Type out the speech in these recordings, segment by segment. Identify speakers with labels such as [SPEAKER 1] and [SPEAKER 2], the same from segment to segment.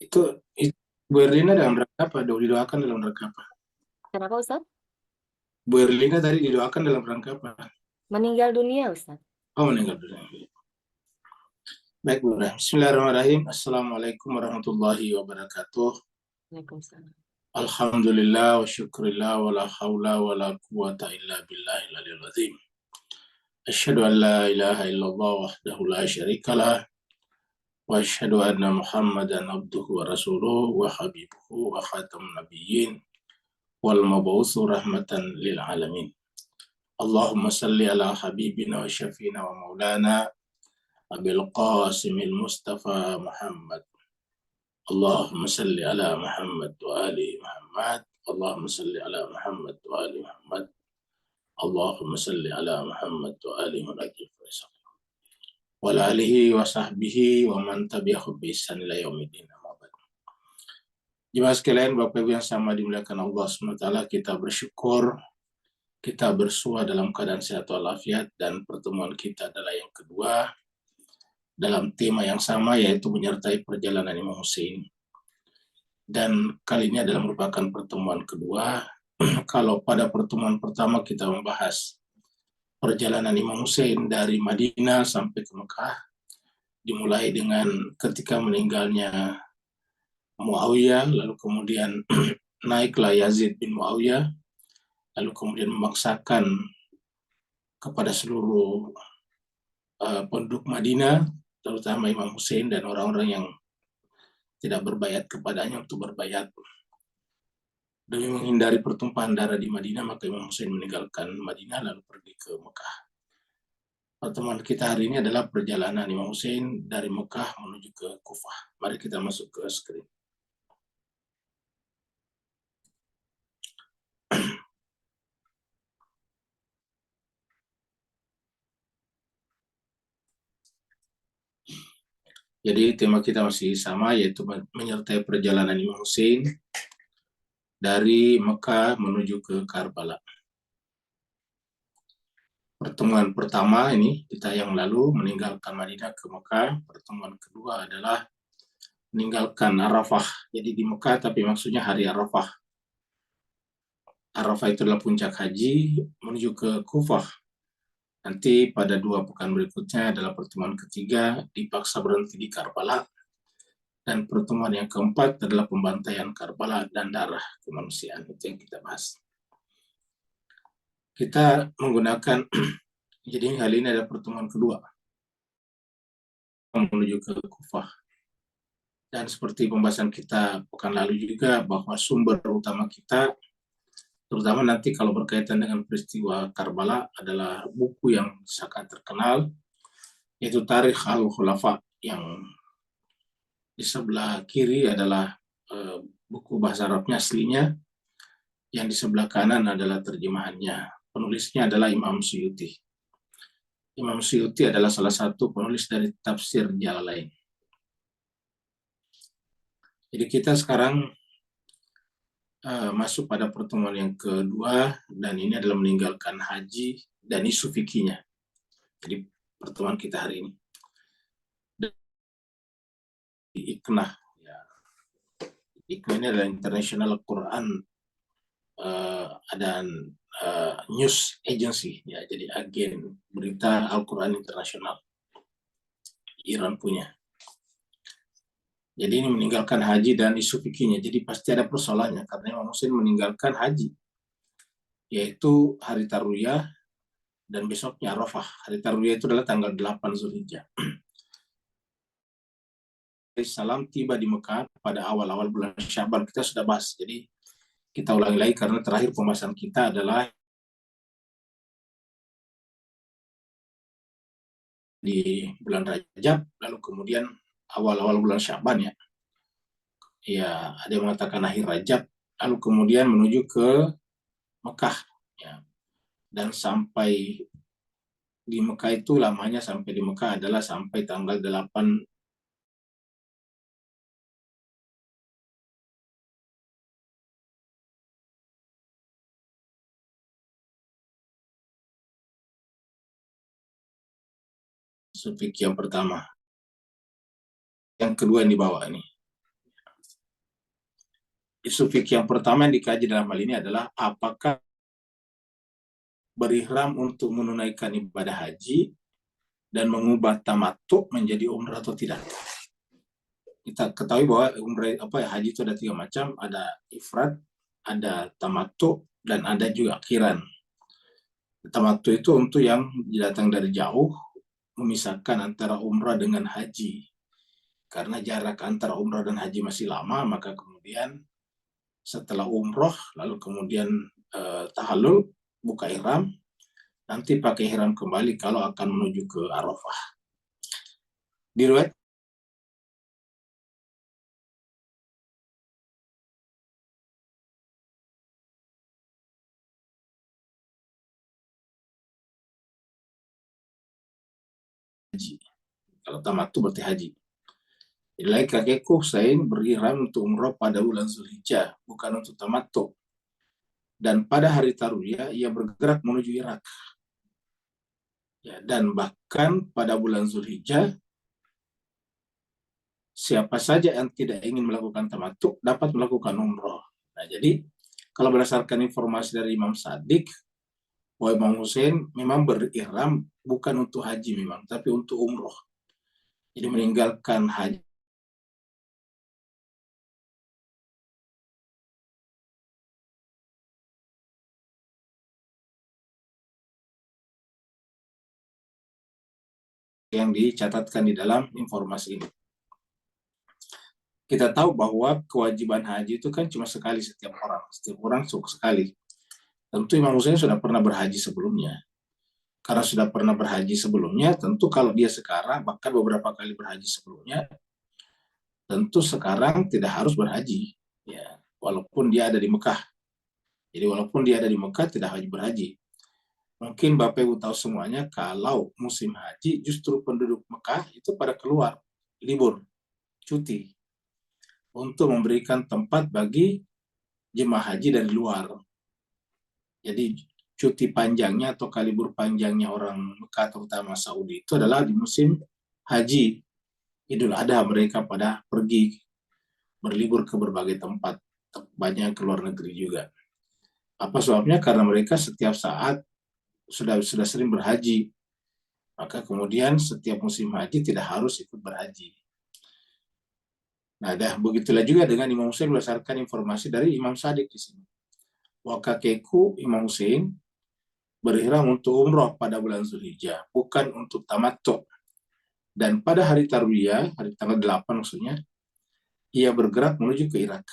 [SPEAKER 1] Itu Bu Erlina dalam rangka apa? Didoakan dalam rangka apa?
[SPEAKER 2] Kenapa Ustaz?
[SPEAKER 1] Bu Erlina tadi didoakan dalam rangka apa?
[SPEAKER 2] Meninggal dunia Ustaz.
[SPEAKER 1] Oh, meninggal dunia. Baik, Bu. Bismillahirrahmanirrahim. Assalamualaikum warahmatullahi wabarakatuh.
[SPEAKER 2] Waalaikumsalam.
[SPEAKER 1] Alhamdulillah wa syukurillah wa la hawla wa la quwata illa billahil aliyil azim. Asyhadu an la ilaha illallah wahdahu la syarikalah wa asyhadu anna Muhammadan abduhu wa rasuluhu wa habibuhu wa khatamun nabiyyin wal mab'utsu rahmatan lil alamin. Allahumma salli ala habibina wa syafina wa maulana Abil Qasimil Mustafa Muhammad. Allahumma salli ala Muhammad wa ali Muhammad. Allahumma salli ala Muhammad wa ali Muhammad. Allahumma salli ala Muhammad wa ali Muhammad. Wa alihi wa sahbihi wa man tabi'ahum bi ihsan ila yaumil. Jemaah sekalian, Bapak Ibu yang sama dimuliakan Allah SWT, kita bersyukur kita bersua dalam keadaan sehat walafiat, dan pertemuan kita adalah yang kedua dalam tema yang sama, yaitu menyertai perjalanan Imam Hussein. Dan kali ini adalah merupakan pertemuan kedua. Kalau pada pertemuan pertama kita membahas perjalanan Imam Hussein dari Madinah sampai ke Mekah, dimulai dengan ketika meninggalnya Muawiyah, lalu kemudian naiklah Yazid bin Muawiyah, lalu kemudian memaksakan kepada seluruh penduduk Madinah, terutama Imam Hussein dan orang-orang yang tidak berbayat kepadanya untuk berbayat. Demi menghindari pertumpahan darah di Madinah, maka Imam Hussein meninggalkan Madinah lalu pergi ke Mekah. Pertemuan kita hari ini adalah perjalanan Imam Hussein dari Mekah menuju ke Kufah. Mari kita masuk ke screen. Jadi tema kita masih sama, yaitu menyertai perjalanan Imam Hussein dari Mekah menuju ke Karbala. Pertemuan pertama ini kita yang lalu meninggalkan Madinah ke Mekah. Pertemuan kedua adalah meninggalkan Arafah. Jadi di Mekah, tapi maksudnya hari Arafah. Arafah itu adalah puncak haji menuju ke Kufah. Nanti pada 2 pekan berikutnya adalah pertemuan ketiga, dipaksa berhenti di Karbala. Dan pertemuan yang keempat adalah pembantaian Karbala dan darah kemanusiaan. Itu yang kita bahas. Kita menggunakan, jadi kali ini ada pertemuan kedua menuju ke Kufah. Dan seperti pembahasan kita pekan lalu juga, bahwa sumber utama kita, terutama nanti kalau berkaitan dengan peristiwa Karbala, adalah buku yang sangat terkenal, yaitu Tarikh Al-Khulafa, yang di sebelah kiri adalah buku bahasa Arabnya aslinya, yang di sebelah kanan adalah terjemahannya. Penulisnya adalah Imam Suyuti. Imam Suyuti adalah salah satu penulis dari tafsir Jalalain. Jadi kita sekarang masuk pada pertemuan yang kedua, dan ini adalah meninggalkan haji dan isu fikihnya. Jadi pertemuan kita hari ini. Di IKNAH. Ya. IKNAH ini adalah International Quran dan News Agency. Ya, jadi agen berita Al-Quran Internasional. Iran punya. Jadi ini meninggalkan haji dan isu fikihnya. Jadi pasti ada persoalannya, karena Imam Hussein meninggalkan haji, yaitu hari Tarwiyah dan besoknya Arafah. Hari Tarwiyah itu adalah tanggal 8 Zulhijjah. Salam tiba di Mekah pada awal-awal bulan Syaban. Kita sudah bahas, jadi kita ulangi lagi karena terakhir pembahasan kita adalah di bulan Rajab, lalu kemudian awal-awal bulan Syaban ya. Ya, ada yang mengatakan akhir Rajab, lalu kemudian menuju ke Mekah ya. Dan sampai di Mekah itu lamanya sampai di Mekah adalah sampai tanggal 8 fikih yang pertama. Yang kedua yang dibawa ini. Isu fikih yang pertama yang dikaji dalam hal ini adalah apakah berihram untuk menunaikan ibadah haji dan mengubah tamattu menjadi umrah atau tidak. Kita ketahui bahwa haji itu ada 3 macam, ada ifrad, ada tamattu, dan ada juga qiran. Tamattu itu untuk yang datang dari jauh, memisahkan antara umrah dengan haji. Karena jarak antara umrah dan haji masih lama, maka kemudian setelah umroh, lalu kemudian tahallul, buka ihram, nanti pakai ihram kembali kalau akan menuju ke Arafah. Diriwayat haji. Kalau tamattu berarti haji. Jadi kakekku Husain berihram untuk umroh pada bulan Zulhijjah, bukan untuk tamattu. Dan pada hari Tarwiyah ia bergerak menuju Irak. Ya, dan bahkan pada bulan Zulhijjah, siapa saja yang tidak ingin melakukan tamattu dapat melakukan umroh. Nah, jadi kalau berdasarkan informasi dari Imam Shadiq, bahwa Imam Husain memang berihram bukan untuk haji memang, tapi untuk umroh. Jadi meninggalkan haji yang dicatatkan di dalam informasi ini. Kita tahu bahwa kewajiban haji itu kan cuma sekali setiap orang cukup sekali. Tentu Imam Husain sudah pernah berhaji sebelumnya. Karena sudah pernah berhaji sebelumnya, tentu kalau dia sekarang, bahkan beberapa kali berhaji sebelumnya, tentu sekarang tidak harus berhaji. Ya, walaupun dia ada di Mekah. Jadi walaupun dia ada di Mekah, tidak harus berhaji. Mungkin Bapak Ibu tahu semuanya, kalau musim haji, justru penduduk Mekah itu pada keluar, libur, cuti, untuk memberikan tempat bagi jemaah haji dari luar. Jadi cuti panjangnya atau libur panjangnya orang Mekah terutama Saudi itu adalah di musim haji. Idul Adha mereka pada pergi berlibur ke berbagai tempat, banyak ke luar negeri juga. Apa sebabnya? Karena mereka setiap saat sudah sering berhaji. Maka kemudian setiap musim haji tidak harus ikut berhaji. Nah, begitulah juga dengan Imam Husain berdasarkan informasi dari Imam Shadiq di sini. Bahwa kakekku Imam Husain berihram untuk umroh pada bulan Zulhijjah, bukan untuk tamattu. Dan pada hari Tarwiyah, hari tanggal 8 maksudnya, ia bergerak menuju ke Irak.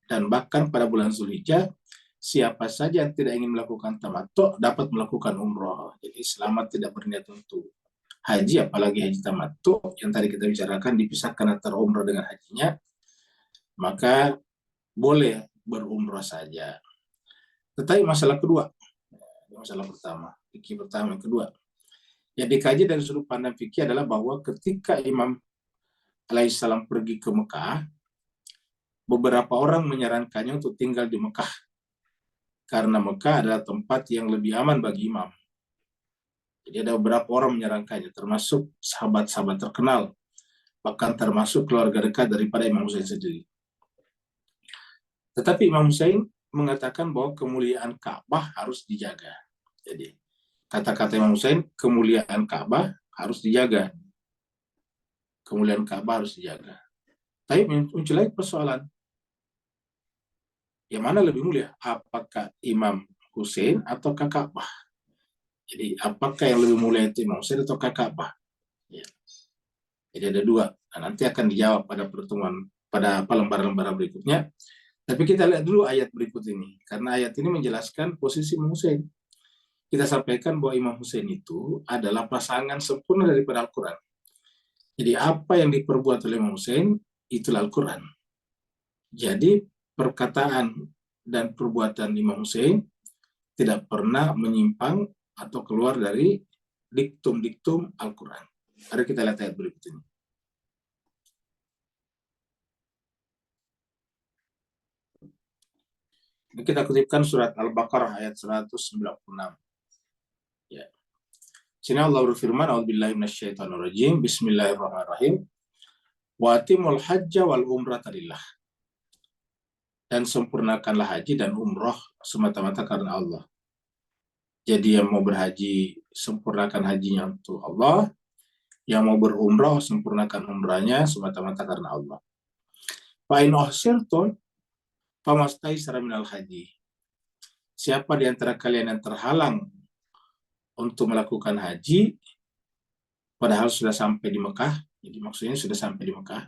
[SPEAKER 1] Dan bahkan pada bulan Zulhijjah, siapa saja yang tidak ingin melakukan tamattu dapat melakukan umroh. Jadi selama tidak berniat untuk haji, apalagi haji tamattu, yang tadi kita bicarakan dipisahkan antara umroh dengan hajinya, maka boleh berumroh saja. Tetapi masalah kedua, masalah pertama, fikih pertama, yang kedua, yang dikaji dari sudut pandang fikih adalah bahwa ketika Imam alaihissalam pergi ke Mekah, beberapa orang menyarankannya untuk tinggal di Mekah karena Mekah adalah tempat yang lebih aman bagi imam. Jadi ada beberapa orang menyarankannya, termasuk sahabat-sahabat terkenal, bahkan termasuk keluarga dekat daripada Imam Husain sendiri. Tetapi Imam Husain mengatakan bahwa kemuliaan Ka'bah harus dijaga. Jadi kata-kata Imam Husain, kemuliaan Ka'bah harus dijaga. Kemuliaan Ka'bah harus dijaga. Tapi muncul lagi persoalan, yang mana lebih mulia? Apakah Imam Husain atau Ka'bah? Jadi apakah yang lebih mulia itu Imam Husain atau Ka'bah? Ya. Jadi ada dua. Nah, nanti akan dijawab pada pertemuan, pada lembar-lembar berikutnya. Tapi kita lihat dulu ayat berikut ini, karena ayat ini menjelaskan posisi Imam Husain. Kita sampaikan bahwa Imam Husain itu adalah pasangan sempurna daripada Al-Quran. Jadi apa yang diperbuat oleh Imam Husain, itulah Al-Quran. Jadi perkataan dan perbuatan Imam Husain tidak pernah menyimpang atau keluar dari diktum-diktum Al-Quran. Mari kita lihat ayat berikut ini. Ini kita kutipkan surat Al-Baqarah ayat 196. Ya. Sini Allah berfirman, A'udzubillahi minasyaitonirrajim, Bismillahirrahmanirrahim. Wa atimul hajja wal umrata lillah. dan sempurnakanlah haji dan umroh semata-mata karena Allah. Jadi yang mau berhaji, sempurnakan hajinya untuk Allah. Yang mau berumroh, sempurnakan umrahnya semata-mata karena Allah. Fa'in uhsirtum famastaysara minal haji. Siapa di antara kalian yang terhalang untuk melakukan haji, padahal sudah sampai di Mekah, jadi maksudnya sudah sampai di Mekah,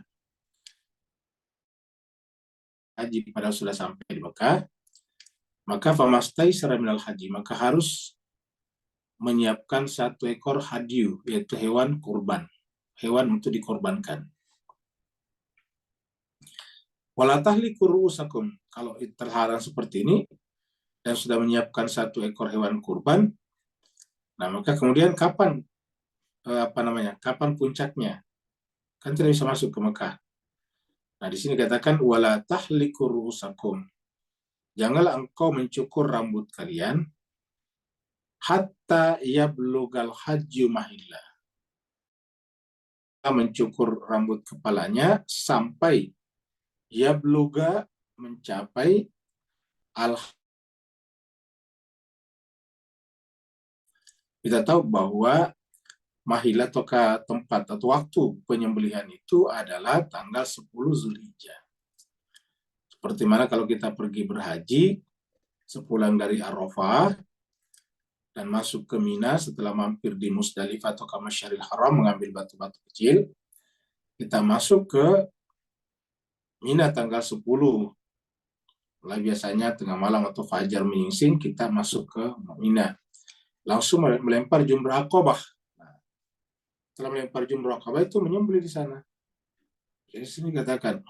[SPEAKER 1] haji padahal sudah sampai di Mekah, maka famastaysara minal haji, maka harus menyiapkan 1 ekor hadiyu, yaitu hewan kurban, hewan untuk dikorbankan. Wala tahliku ru'usakum, kalau terhalang seperti ini dan sudah menyiapkan 1 ekor hewan kurban, nah maka kemudian kapan kapan puncaknya? Kan tidak bisa masuk ke Mekah. Nah di sini katakan wala tahliku ru'usakum, janganlah engkau mencukur rambut kalian hatta yablugal hajju mahillah, mencukur rambut kepalanya sampai yabluga mencapai al. Kita tahu bahwa mahillah atau tempat atau waktu penyembelihan itu adalah tanggal 10 Zulhijjah. Seperti mana kalau kita pergi berhaji sepulang dari Arafah dan masuk ke Mina setelah mampir di Musdalifah atau Masyaril Haram mengambil batu-batu kecil, kita masuk ke Mina tanggal 10. Mulai biasanya tengah malam atau fajar menyingsing kita masuk ke Mina. Langsung melempar jumrah Aqabah. Nah, setelah melempar jumrah Aqabah itu menyembelih di sana. Jadi sini katakan,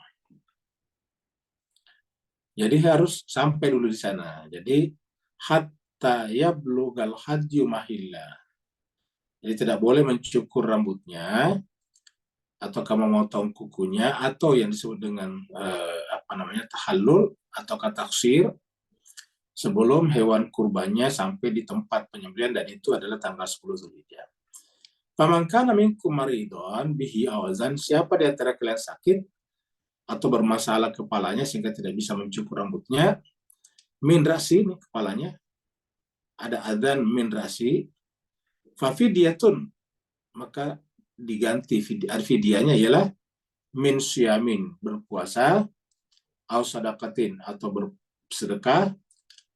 [SPEAKER 1] jadi harus sampai dulu di sana. Jadi hatta yablugal hajju mahillah. Jadi tidak boleh mencukur rambutnya atau kamu memotong kukunya atau yang disebut dengan tahallul atau taksir sebelum hewan kurbannya sampai di tempat penyembelihan, dan itu adalah tanggal 10 Zulhijjah. Faman kana minkum maridun bihi awazan, siapa di antara kalian sakit atau bermasalah kepalanya sehingga tidak bisa mencukur rambutnya, min rasi, ini kepalanya ada adzan min rasi, fafidiyatun, maka diganti fidyahnya ialah min syamin, berpuasa, au sadaqatin, atau bersedekah,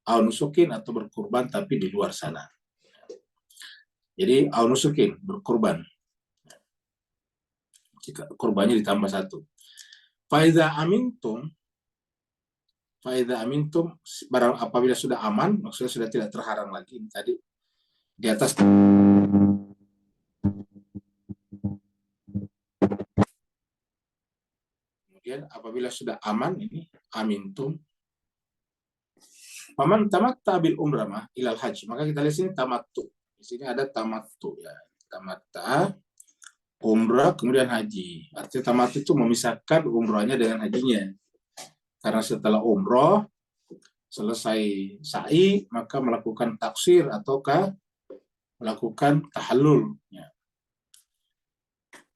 [SPEAKER 1] au nusukin, atau berkurban tapi di luar sana. Jadi au nusukin, berkurban, jika kurbannya ditambah 1. Faidza amintum, barang apabila sudah aman, maksudnya sudah tidak terhalang lagi. Tadi di atas kemudian apabila sudah aman, ini amintum, paman tamatta bil umrah ilal haji, maka kita lihat sini tamattu. Di sini ada tamattu ya, tamatta umrah kemudian haji. Artinya tamattu itu memisahkan umrahnya dengan hajinya. Karena setelah umrah selesai sa'i maka melakukan taksir ataukah melakukan tahallul ya.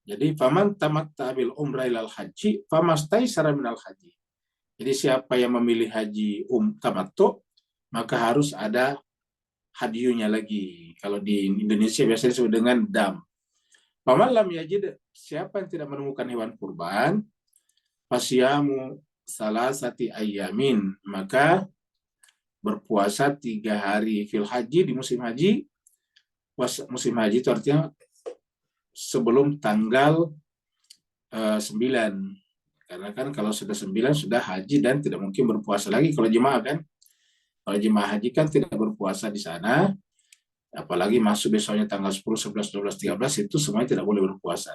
[SPEAKER 1] Jadi faman tamatta bil umrah ilal haji famastaysara minal haji. Jadi siapa yang memilih haji tamattu, maka harus ada hadiyunya lagi. Kalau di Indonesia biasanya disebut dengan dam. Faman lam yajid, siapa yang tidak menemukan hewan kurban, fasyamu salasati ayyamin, maka berpuasa 3 hari fil haji, di musim haji. Musim haji itu artinya sebelum tanggal 9. Karena kan kalau sudah 9 sudah haji dan tidak mungkin berpuasa lagi kalau jemaah kan. Kalau jemaah haji kan tidak berpuasa di sana, apalagi masuk besoknya tanggal 10, 11, 12, 13 itu semuanya tidak boleh berpuasa.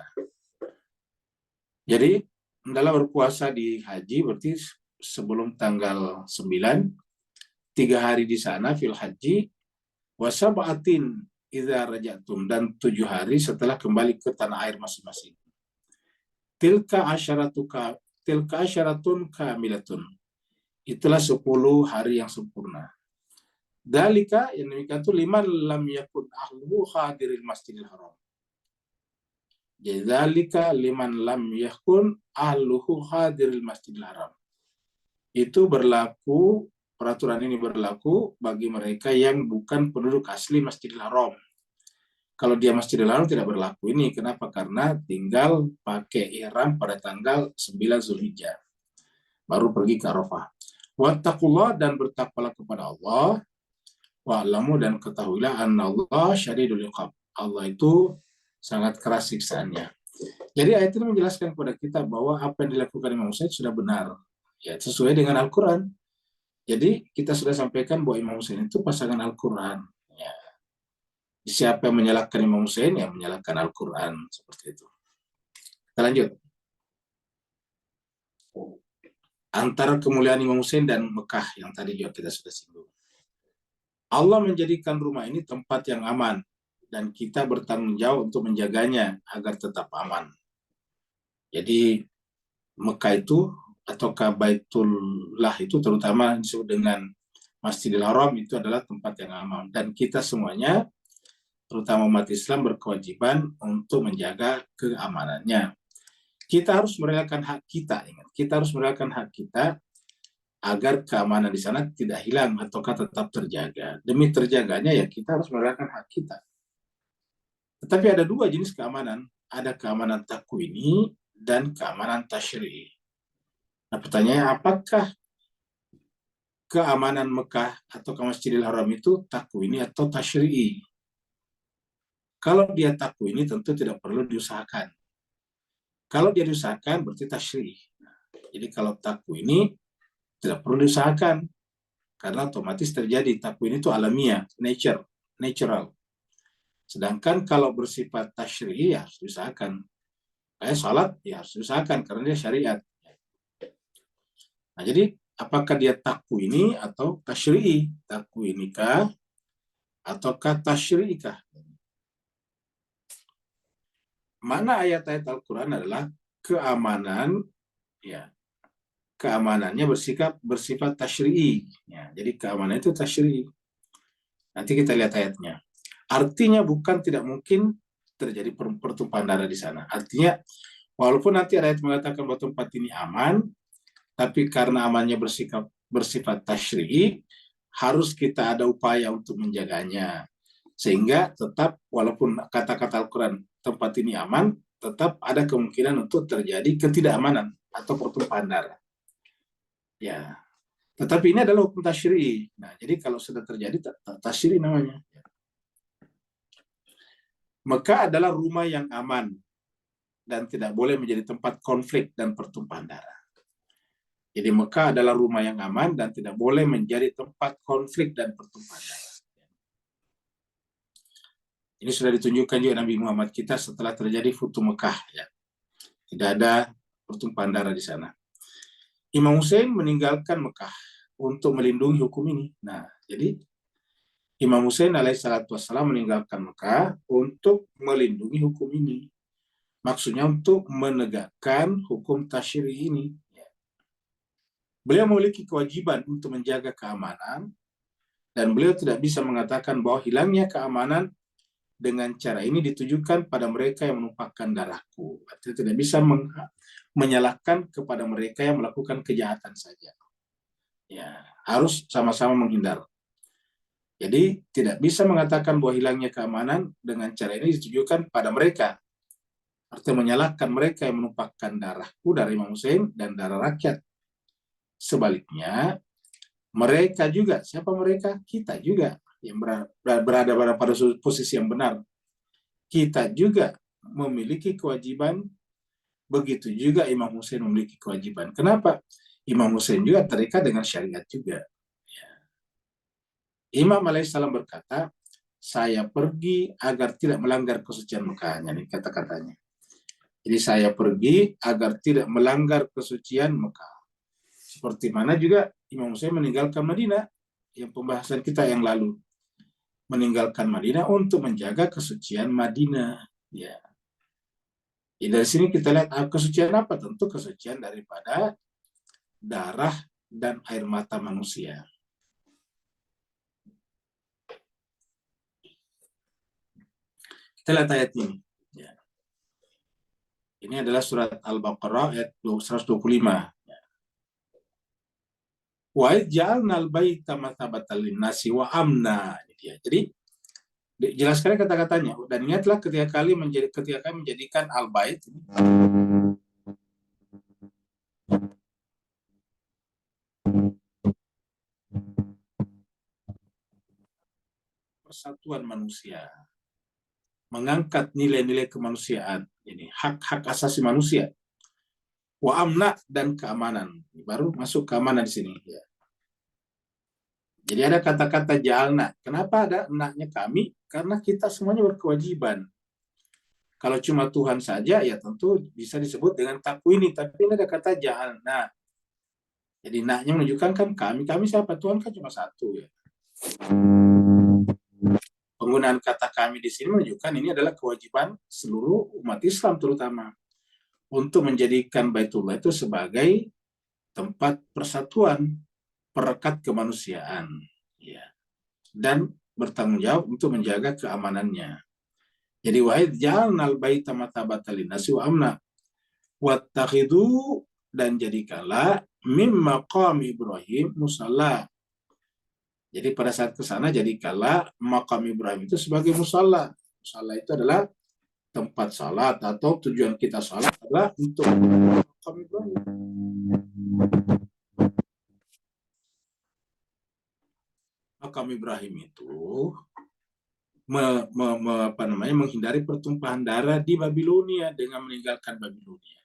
[SPEAKER 1] Jadi dalam berpuasa di haji berarti sebelum tanggal 9, 3 hari di sana fil haji, wasab'atin idza rajatum, dan 7 hari setelah kembali ke tanah air masing-masing. Tilka asyaratun kamilatun. Itulah 10 hari yang sempurna. Dalika, yang demikian itu liman lam yakun ahluhu hadiril masjidil haram. Jadi dalika liman lam yakun ahluhu hadiril masjidil haram. itu berlaku, peraturan ini berlaku bagi mereka yang bukan penduduk asli Masjidil Haram. Kalau dia Masjidil Haram tidak berlaku ini. Kenapa? Karena tinggal pakai ihram pada tanggal 9 Zulhijjah. Baru pergi ke Arafah. Wattaqullah, dan bertakwalah kepada Allah. Wa'lamu, dan ketahuilah annallaha syadidul iqab. Allah itu sangat keras siksaannya. Jadi ayat ini menjelaskan kepada kita bahwa apa yang dilakukan Imam Husain sudah benar. Ya, sesuai dengan Al-Quran. Jadi kita sudah sampaikan bahwa Imam Husain itu pasangan Al-Quran. Ya. Siapa yang menyalahkan Imam Husain, yang menyalahkan Al-Quran. Seperti itu. Kita lanjut. Antara kemuliaan Imam Husain dan Mekah yang tadi juga kita sudah singgung. Allah menjadikan rumah ini tempat yang aman, dan kita bertanggung jawab untuk menjaganya agar tetap aman. Jadi Mekah itu, ataukah Baitullah itu, terutama disebut dengan Masjidil Haram, itu adalah tempat yang aman. Dan kita semuanya, terutama umat Islam, berkewajiban untuk menjaga keamanannya. Kita harus merelakan hak kita, ingat. Kita harus merelakan hak kita agar keamanan di sana tidak hilang ataukah tetap terjaga. Demi terjaganya ya kita harus merelakan hak kita. Tetapi ada dua jenis keamanan. Ada keamanan takwini dan keamanan tasyri'i. Nah pertanyaannya, apakah keamanan Mekah atau ke Masjidil Haram itu takwini atau tasyri'i? Kalau dia takwini tentu tidak perlu diusahakan. Kalau dia diusahakan berarti tasyri'i. Jadi kalau takwini tidak perlu diusahakan karena otomatis terjadi. Takwini itu alamiah, natural. Sedangkan kalau bersifat tasyri'i ya harus diusahakan. Kayak salat ya harus diusahakan karena dia syariat. Nah, jadi apakah dia takwini atau tasyri'i? Takwinikah ataukah tasyri'ikah? Mana ayat-ayat Al-Quran adalah keamanan, ya, keamanannya bersifat tasyri'i. Ya, jadi keamanan itu tasyri'i. Nanti kita lihat ayatnya. Artinya bukan tidak mungkin terjadi pertumpahan darah di sana. Artinya walaupun nanti ayat mengatakan bahwa tempat ini aman, tapi karena amannya bersifat tasyri'i, harus kita ada upaya untuk menjaganya. Sehingga tetap walaupun kata-kata Al-Quran tempat ini aman, tetap ada kemungkinan untuk terjadi ketidakamanan atau pertumpahan darah. Ya, tetapi ini adalah hukum tasyri'i. Nah, jadi kalau sudah terjadi tasyri'i namanya. Mekah adalah rumah yang aman dan tidak boleh menjadi tempat konflik dan pertumpahan darah. Jadi Mekah adalah rumah yang aman dan tidak boleh menjadi tempat konflik dan pertumpahan darah. Ini sudah ditunjukkan juga Nabi Muhammad kita setelah terjadi Futuh Mekah. Ya. Tidak ada pertumpahan darah di sana. Imam Husain meninggalkan Mekah untuk melindungi hukum ini. Nah, jadi Imam Husain alaihissalatu wassalam meninggalkan Mekah untuk melindungi hukum ini. Maksudnya untuk menegakkan hukum tasyri' ini. Beliau memiliki kewajiban untuk menjaga keamanan, dan beliau tidak bisa mengatakan bahwa hilangnya keamanan dengan cara ini ditujukan pada mereka yang menumpahkan darahku. Artinya tidak bisa menyalahkan kepada mereka yang melakukan kejahatan saja. Ya, harus sama-sama menghindar. Jadi tidak bisa mengatakan bahwa hilangnya keamanan dengan cara ini ditujukan pada mereka. Artinya menyalahkan mereka yang menumpahkan darahku dari Imam Husain dan darah rakyat. Sebaliknya, mereka juga, siapa mereka? Kita juga yang berada pada posisi yang benar. Kita juga memiliki kewajiban, begitu juga Imam Husain memiliki kewajiban. Kenapa? Imam Husain juga terikat dengan syariat juga. Imam alaihissalam berkata, saya pergi agar tidak melanggar kesucian Mekah. Ini kata-katanya. Jadi saya pergi agar tidak melanggar kesucian Mekah. Seperti mana juga Imam Husain meninggalkan Madinah, yang pembahasan kita yang lalu. Meninggalkan Madinah untuk menjaga kesucian Madinah. Ya. Dari sini kita lihat kesucian apa? Tentu kesucian daripada darah dan air mata manusia. Kita lihat ayat ini. Ya. Ini adalah surat Al-Baqarah ayat 125. Ya. Wa ja'alnal baita mathabatan linnasi wa amna. Jadi jelas sekali kata-katanya. Dan ingatlah ketika kami menjadikan al-bait persatuan manusia, mengangkat nilai-nilai kemanusiaan, ini hak-hak asasi manusia, wa amna, dan keamanan. Baru masuk keamanan di sini. Ya. Jadi ada kata-kata ja'alna. Kenapa ada enaknya kami? Karena kita semuanya berkewajiban. Kalau cuma Tuhan saja, ya tentu bisa disebut dengan takwini. Tapi ini ada kata ja'alna. Jadi naknya menunjukkan kan kami siapa? Tuhan kan cuma satu ya. Penggunaan kata kami di sini menunjukkan ini adalah kewajiban seluruh umat Islam terutama untuk menjadikan Baitullah itu sebagai tempat persatuan, perekat kemanusiaan, ya, dan bertanggung jawab untuk menjaga keamanannya. Jadi wa'id ja'alnal baita mathabatan linnasi wa amna wattakhidhu, dan jadikanlah mim maqam Ibrahim musalla. Jadi pada saat ke sana jadikanlah makam Ibrahim itu sebagai musalla. Musalla itu adalah tempat salat, atau tujuan kita salat adalah untuk makam Ibrahim. Makam Ibrahim itu menghindari pertumpahan darah di Babilonia dengan meninggalkan Babilonia.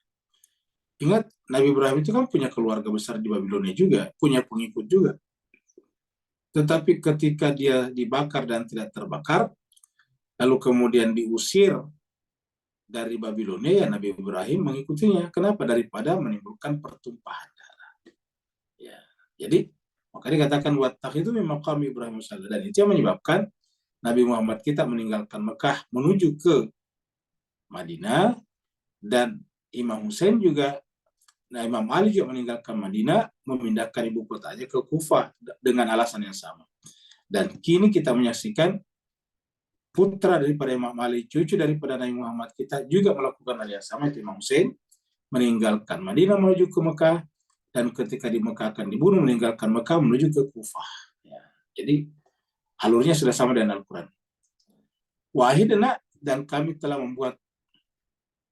[SPEAKER 1] Ingat, Nabi Ibrahim itu kan punya keluarga besar di Babilonia juga, punya pengikut juga. Tetapi ketika dia dibakar dan tidak terbakar, lalu kemudian diusir dari Babilonia, ya Nabi Ibrahim mengikutinya. Kenapa? Daripada menimbulkan pertumpahan darah. Ya, jadi makanya dikatakan wattakhidhu min maqam Ibrahim musalla, dan itu yang menyebabkan Nabi Muhammad kita meninggalkan Mekah menuju ke Madinah, dan Imam Hussein juga, Imam Ali juga meninggalkan Madinah, memindahkan ibu kotanya ke Kufah dengan alasan yang sama. Dan kini kita menyaksikan putra daripada Imam Ali, cucu daripada Nabi Muhammad kita juga melakukan hal yang sama, itu Imam Hussein, meninggalkan Madinah menuju ke Mekah, dan ketika di Mekah akan dibunuh, meninggalkan Mekah menuju ke Kufah. Ya. Jadi alurnya sudah sama dengan Al-Quran. Wahidna, dan kami telah membuat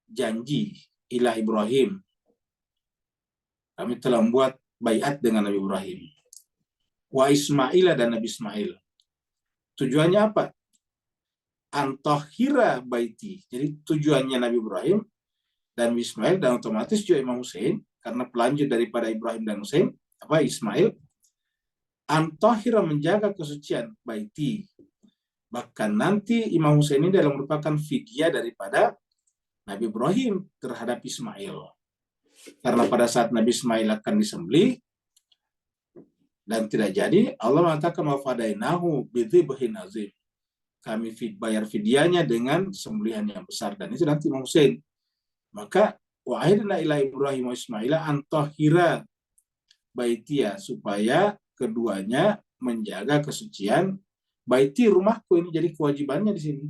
[SPEAKER 1] janji ila Ibrahim. Kami telah membuat baiat dengan Nabi Ibrahim. Wa Ismail, dan Nabi Ismail. Tujuannya apa? Antahira baiti. Jadi tujuannya Nabi Ibrahim dan Nabi Ismail, dan otomatis juga Imam Hussein, karena pelanjut daripada Ibrahim dan Hussein, Ismail, antahira, menjaga kesucian baiti. Bahkan nanti Imam Hussein ini adalah merupakan fidyah daripada Nabi Ibrahim terhadap Ismail. Karena pada saat Nabi Ismail akan disembelih dan tidak jadi, Allah mengatakan wa fadainahu bidzibhin azim. Kami bayar fidyahnya dengan sembelihan yang besar, dan itu nanti Imam Hussein. Maka wa'idna ila Ibrahim wa Ismaila antahira baitia, supaya keduanya menjaga kesucian baiti, rumahku ini. Jadi kewajibannya di sini.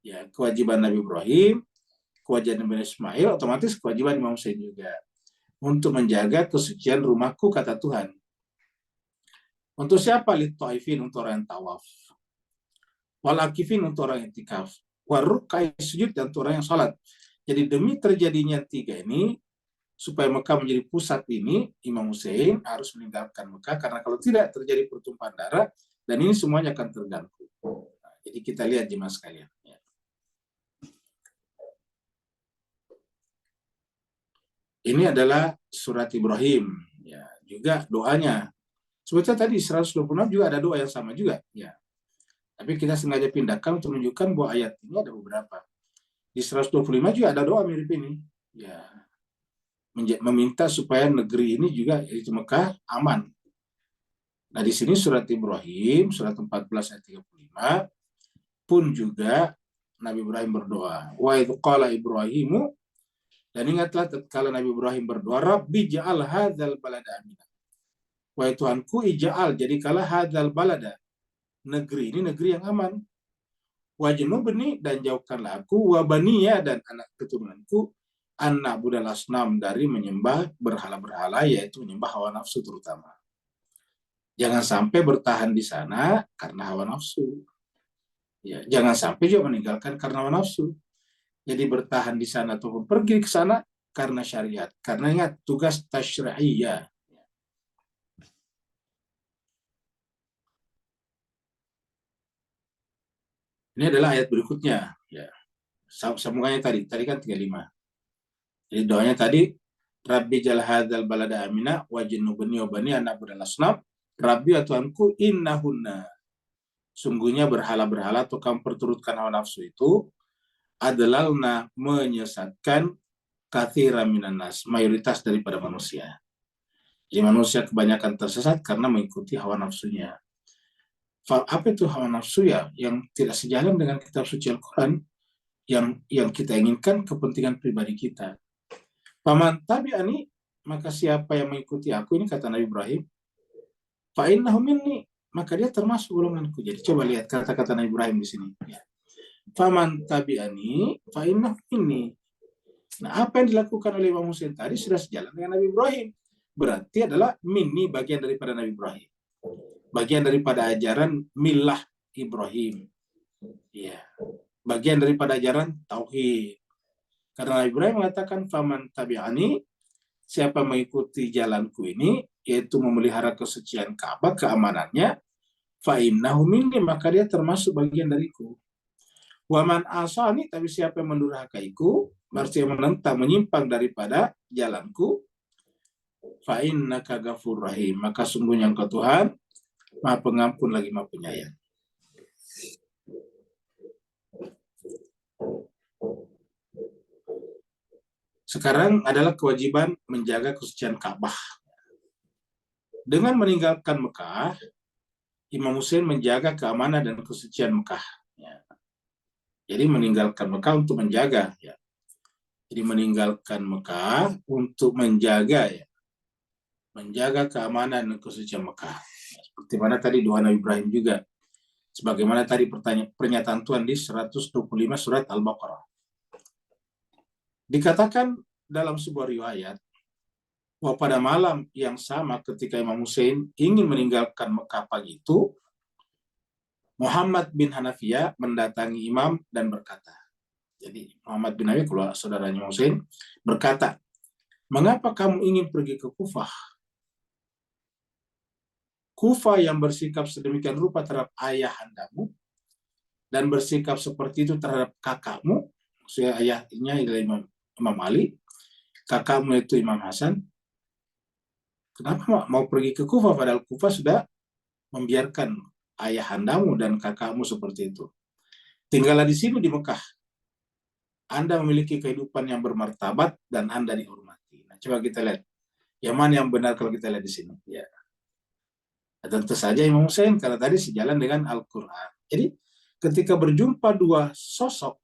[SPEAKER 1] Ya, kewajiban Nabi Ibrahim, kewajiban Nabi Ismail, otomatis kewajiban Imam Hussein juga untuk menjaga kesucian rumahku, kata Tuhan. Untuk siapa? Lit taifin, untuk orang yang tawaf. Wal akifin, untuk orang yang itikaf. Warrukai sujud, dan untuk orang yang salat. Jadi demi terjadinya tiga ini, supaya Mekah menjadi pusat ini, Imam Hussein harus meninggalkan Mekah, karena kalau tidak terjadi pertumpahan darah, dan ini semuanya akan terganggu. Nah, jadi kita lihat jemaah sekalian. Ya. Ini adalah surat Ibrahim, ya, juga doanya. Sebetulnya tadi 126 juga ada doa yang sama juga, ya. Tapi kita sengaja pindahkan untuk menunjukkan bahwa ayat ini ada beberapa. Di 125 juga ada doa mirip ini, ya, meminta supaya negeri ini juga, yaitu Mekah, aman. Nah, di sini surat Ibrahim, surat 14 ayat 35 pun juga Nabi Ibrahim berdoa. Wa idz qala Ibrahimu, dan ingatlah tatkala Nabi Ibrahim berdoa, Rabbi ja'al hadzal balada aminah. Wahai Tuhanku, ija'al, jadikanlah hadzal balada, negeri ini negeri yang aman. Wajnubni, dan jauhkanlah aku, wa baniya, dan anak keturunanku, an na'budal asnam, dari menyembah berhala-berhala, yaitu menyembah hawa nafsu terutama. Jangan sampai bertahan di sana karena hawa nafsu. Ya, jangan sampai juga meninggalkan karena hawa nafsu. Jadi bertahan di sana ataupun pergi ke sana karena syariat. Karena ingat tugas tasyri'iyah. Ini adalah ayat berikutnya. Ya, sambungannya tadi kan 35. Jadi doanya tadi, Rabbi jal hadzal balada amina wa jinnubni wa bani an na'budal asnam. Rabbi ya Tuhanku innahunna. Sungguhnya berhala-berhala atau kamu perturutkan hawa nafsu itu adalah menyesatkan katsiran minan nas, mayoritas daripada manusia. Jadi manusia kebanyakan tersesat karena mengikuti hawa nafsunya. Apa itu hawa nafsu ya? Yang tidak sejalan dengan kitab suci Al-Quran, yang kita inginkan kepentingan pribadi kita. Faman tabi'ani, maka siapa yang mengikuti aku, ini kata Nabi Ibrahim, fa'innahu minni, maka dia termasuk golonganku. Jadi coba lihat kata-kata Nabi Ibrahim di sini. Ya. Faman tabi'ani, fa'innahu minni. Nah, apa yang dilakukan oleh Imam Hussein tadi sudah sejalan dengan Nabi Ibrahim. Berarti adalah minni, bagian daripada Nabi Ibrahim. Bagian daripada ajaran milah Ibrahim. Ya. Bagian daripada ajaran tauhid. Karena Nabi Ibrahim mengatakan faman tabi'ani, siapa mengikuti jalanku ini, yaitu memelihara kesucian Ka'bah, keamanannya, fa'innahu minni, maka dia termasuk bagian dariku. Waman asani, tapi siapa yang mendurhakaiku, berarti yang menentang, menyimpang daripada jalanku, fa'innaka ghafur rahim, maka sungguhnya engkau Tuhan Maha Pengampun lagi Maha Penyayang. Sekarang adalah kewajiban menjaga kesucian Ka'bah. Dengan meninggalkan Mekah, Imam Hussein menjaga keamanan dan kesucian Mekah. Ya. Jadi meninggalkan Mekah untuk menjaga. Ya. Jadi meninggalkan Mekah untuk menjaga, ya, menjaga keamanan dan kesucian Mekah. Seperti mana tadi doa Nabi Ibrahim juga. Sebagaimana tadi pernyataan Tuhan di 125 surat Al-Baqarah. Dikatakan dalam sebuah riwayat bahwa pada malam yang sama ketika Imam Hussein ingin meninggalkan Mekah pagi itu, Muhammad bin Hanafiyah mendatangi Imam dan berkata, jadi Muhammad bin Hanafiyah, keluarga saudaranya Hussein, berkata, mengapa kamu ingin pergi ke Kufah? Kufah yang bersikap sedemikian rupa terhadap ayahandamu dan bersikap seperti itu terhadap kakakmu, maksudnya ayahnya adalah Imam Ali, kakakmu itu Imam Hasan. Kenapa mau pergi ke Kufah padahal Kufah sudah membiarkan ayahandamu dan kakakmu seperti itu? Tinggallah di sini di Mekah. Anda memiliki kehidupan yang bermartabat dan Anda dihormati. Nah, coba kita lihat yang mana yang benar kalau kita lihat di sini. Ya. Tentu saja Imam Hussein karena tadi sejalan dengan Al-Quran. Jadi ketika berjumpa dua sosok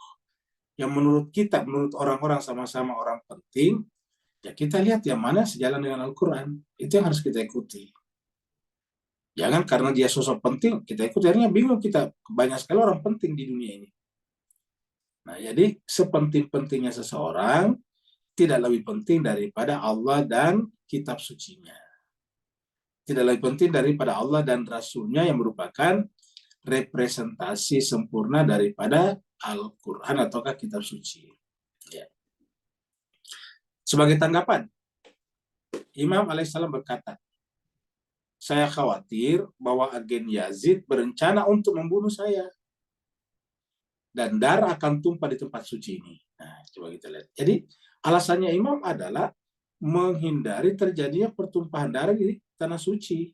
[SPEAKER 1] yang menurut kita, menurut orang-orang sama-sama orang penting, ya kita lihat yang mana sejalan dengan Al-Quran. Itu yang harus kita ikuti. Jangan karena dia sosok penting, kita ikuti. Akhirnya bingung kita. Banyak sekali orang penting di dunia ini. Nah, jadi sepenting-pentingnya seseorang tidak lebih penting daripada Allah dan kitab sucinya. Tidak lebih penting daripada Allah dan Rasulnya yang merupakan representasi sempurna daripada Al-Quran ataukah kitab suci. Ya. Sebagai tanggapan, Imam alaihissalam berkata, saya khawatir bahwa agen Yazid berencana untuk membunuh saya. Dan darah akan tumpah di tempat suci ini. Nah, coba kita lihat. Jadi, alasannya Imam adalah menghindari terjadinya pertumpahan darah di tanah suci.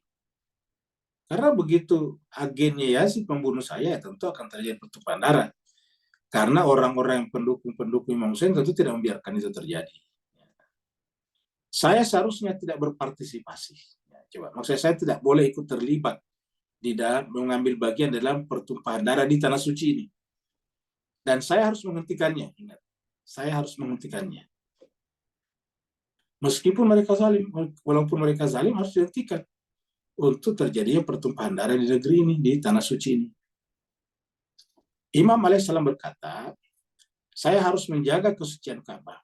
[SPEAKER 1] Karena begitu agennya Yazid membunuh saya, tentu akan terjadi pertumpahan darah. Karena orang-orang yang pendukung-pendukung Imam Hussein tentu tidak membiarkan itu terjadi. Saya seharusnya tidak berpartisipasi. Coba, maksud saya tidak boleh ikut terlibat di dalam mengambil bagian dalam pertumpahan darah di tanah suci ini. Dan saya harus menghentikannya. Ingat, saya harus menghentikannya. Meskipun mereka zalim, walaupun mereka zalim harus dihentikan untuk terjadinya pertumpahan darah di negeri ini, di tanah suci ini. Imam alaihissalam berkata, saya harus menjaga kesucian Ka'bah.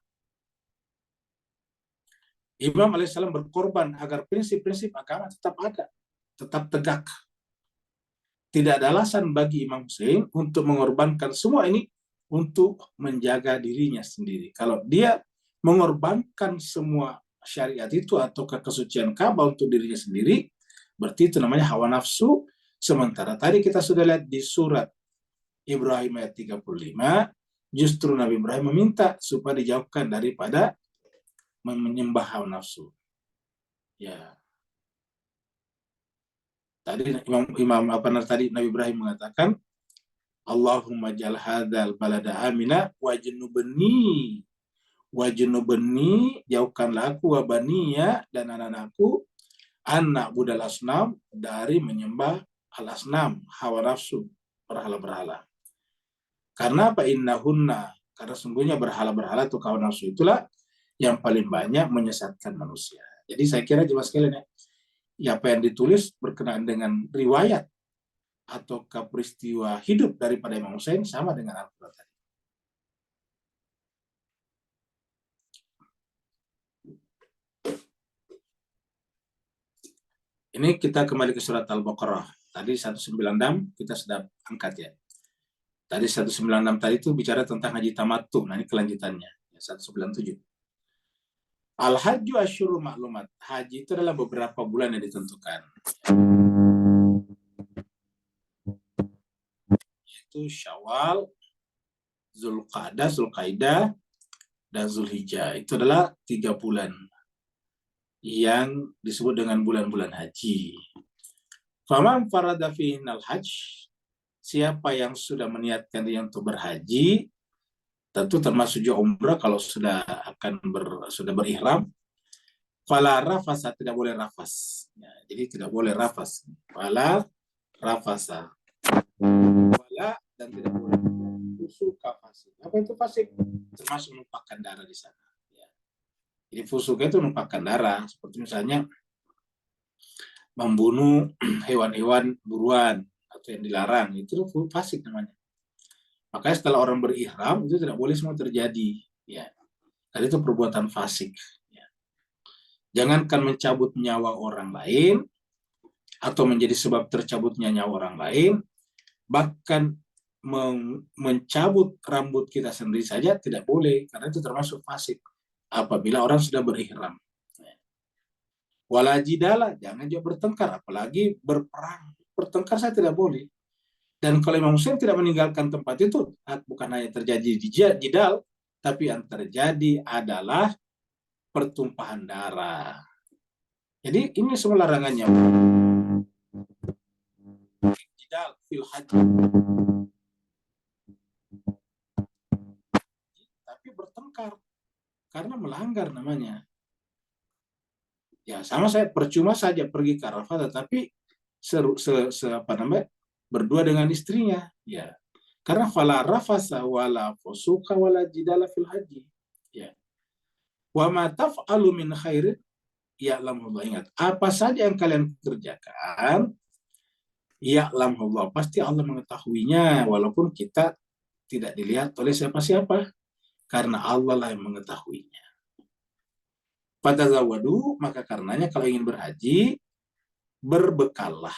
[SPEAKER 1] Imam alaihissalam berkorban agar prinsip-prinsip agama tetap ada. tetap tegak. Tidak ada alasan bagi Imam Hussein untuk mengorbankan semua ini untuk menjaga dirinya sendiri. Kalau dia mengorbankan semua syariat itu atau kesucian Ka'bah untuk dirinya sendiri, berarti itu namanya hawa nafsu. Sementara tadi kita sudah lihat di surat Ibrahim ayat 35, justru Nabi Ibrahim meminta supaya dijauhkan daripada menyembah hawa nafsu. Ya. Tadi tadi Nabi Ibrahim mengatakan, Allahumma jal hadzal balada amina wajnubni jauhkanlah aku wa baniya dan anak-anakku anak budal asnam dari menyembah al asnam hawa nafsu berhala-berhala. Karena apa? Innahunna, karena sungguhnya berhala-berhala atau hawa nafsu itulah yang paling banyak menyesatkan manusia. Jadi saya kira jemaah sekalian ya, apa yang ditulis berkenaan dengan riwayat atau peristiwa hidup daripada Imam Hussein sama dengan Al-Quran tadi. Ini kita kembali ke surat Al-Baqarah. Tadi 196 kita sudah angkat ya. Tadi 196 tadi itu bicara tentang haji tamattu. Nah ini kelanjutannya. 197. Al-Hajju Asyuru Maklumat. Haji itu adalah beberapa bulan yang ditentukan. Yaitu Syawal, Zulqa'dah, dan Zulhijjah. Itu adalah 3 bulan yang disebut dengan bulan-bulan haji. Faman farada fihinal hajj, siapa yang sudah meniatkan dia untuk berhaji, tentu termasuk juga umrah kalau sudah sudah berihram, fala rafasa, tidak boleh rafas. Ya, jadi tidak boleh rafas. Fala rafasa. Fala, dan tidak boleh fusuka fasik. Apa itu fasik? Termasuk menumpahkan darah di sana. Ya. Jadi fusuka itu menumpahkan darah, seperti misalnya membunuh hewan-hewan buruan atau yang dilarang, itu fasik namanya. Makanya setelah orang berihram itu tidak boleh semua terjadi, ya. Karena itu perbuatan fasik. Ya. Jangankan mencabut nyawa orang lain atau menjadi sebab tercabutnya nyawa orang lain, bahkan mencabut rambut kita sendiri saja tidak boleh, karena itu termasuk fasik apabila orang sudah berihram. Wala jidala, jangan juga bertengkar, apalagi berperang. Bertengkar saya tidak boleh. Dan kalau Imam Hussein tidak meninggalkan tempat itu, bukan hanya terjadi jidal, tapi yang terjadi adalah pertumpahan darah. Jadi ini semua larangannya. Jidal fil haji. Tapi bertengkar karena melanggar namanya. Ya sama saya percuma saja pergi ke Arafah, tetapi berdua dengan istrinya, ya. Karena fala rafasa wala fusuka wala jidala fil haji. Ya. Wa ma taf'alu min khairin ya'lamullah. Ingat, apa saja yang kalian kerjakan, ya'lamullah, pasti Allah mengetahuinya, walaupun kita tidak dilihat oleh siapa-siapa, karena Allah lah yang mengetahuinya. Fatazawwadu, maka karenanya kalau ingin berhaji, berbekallah.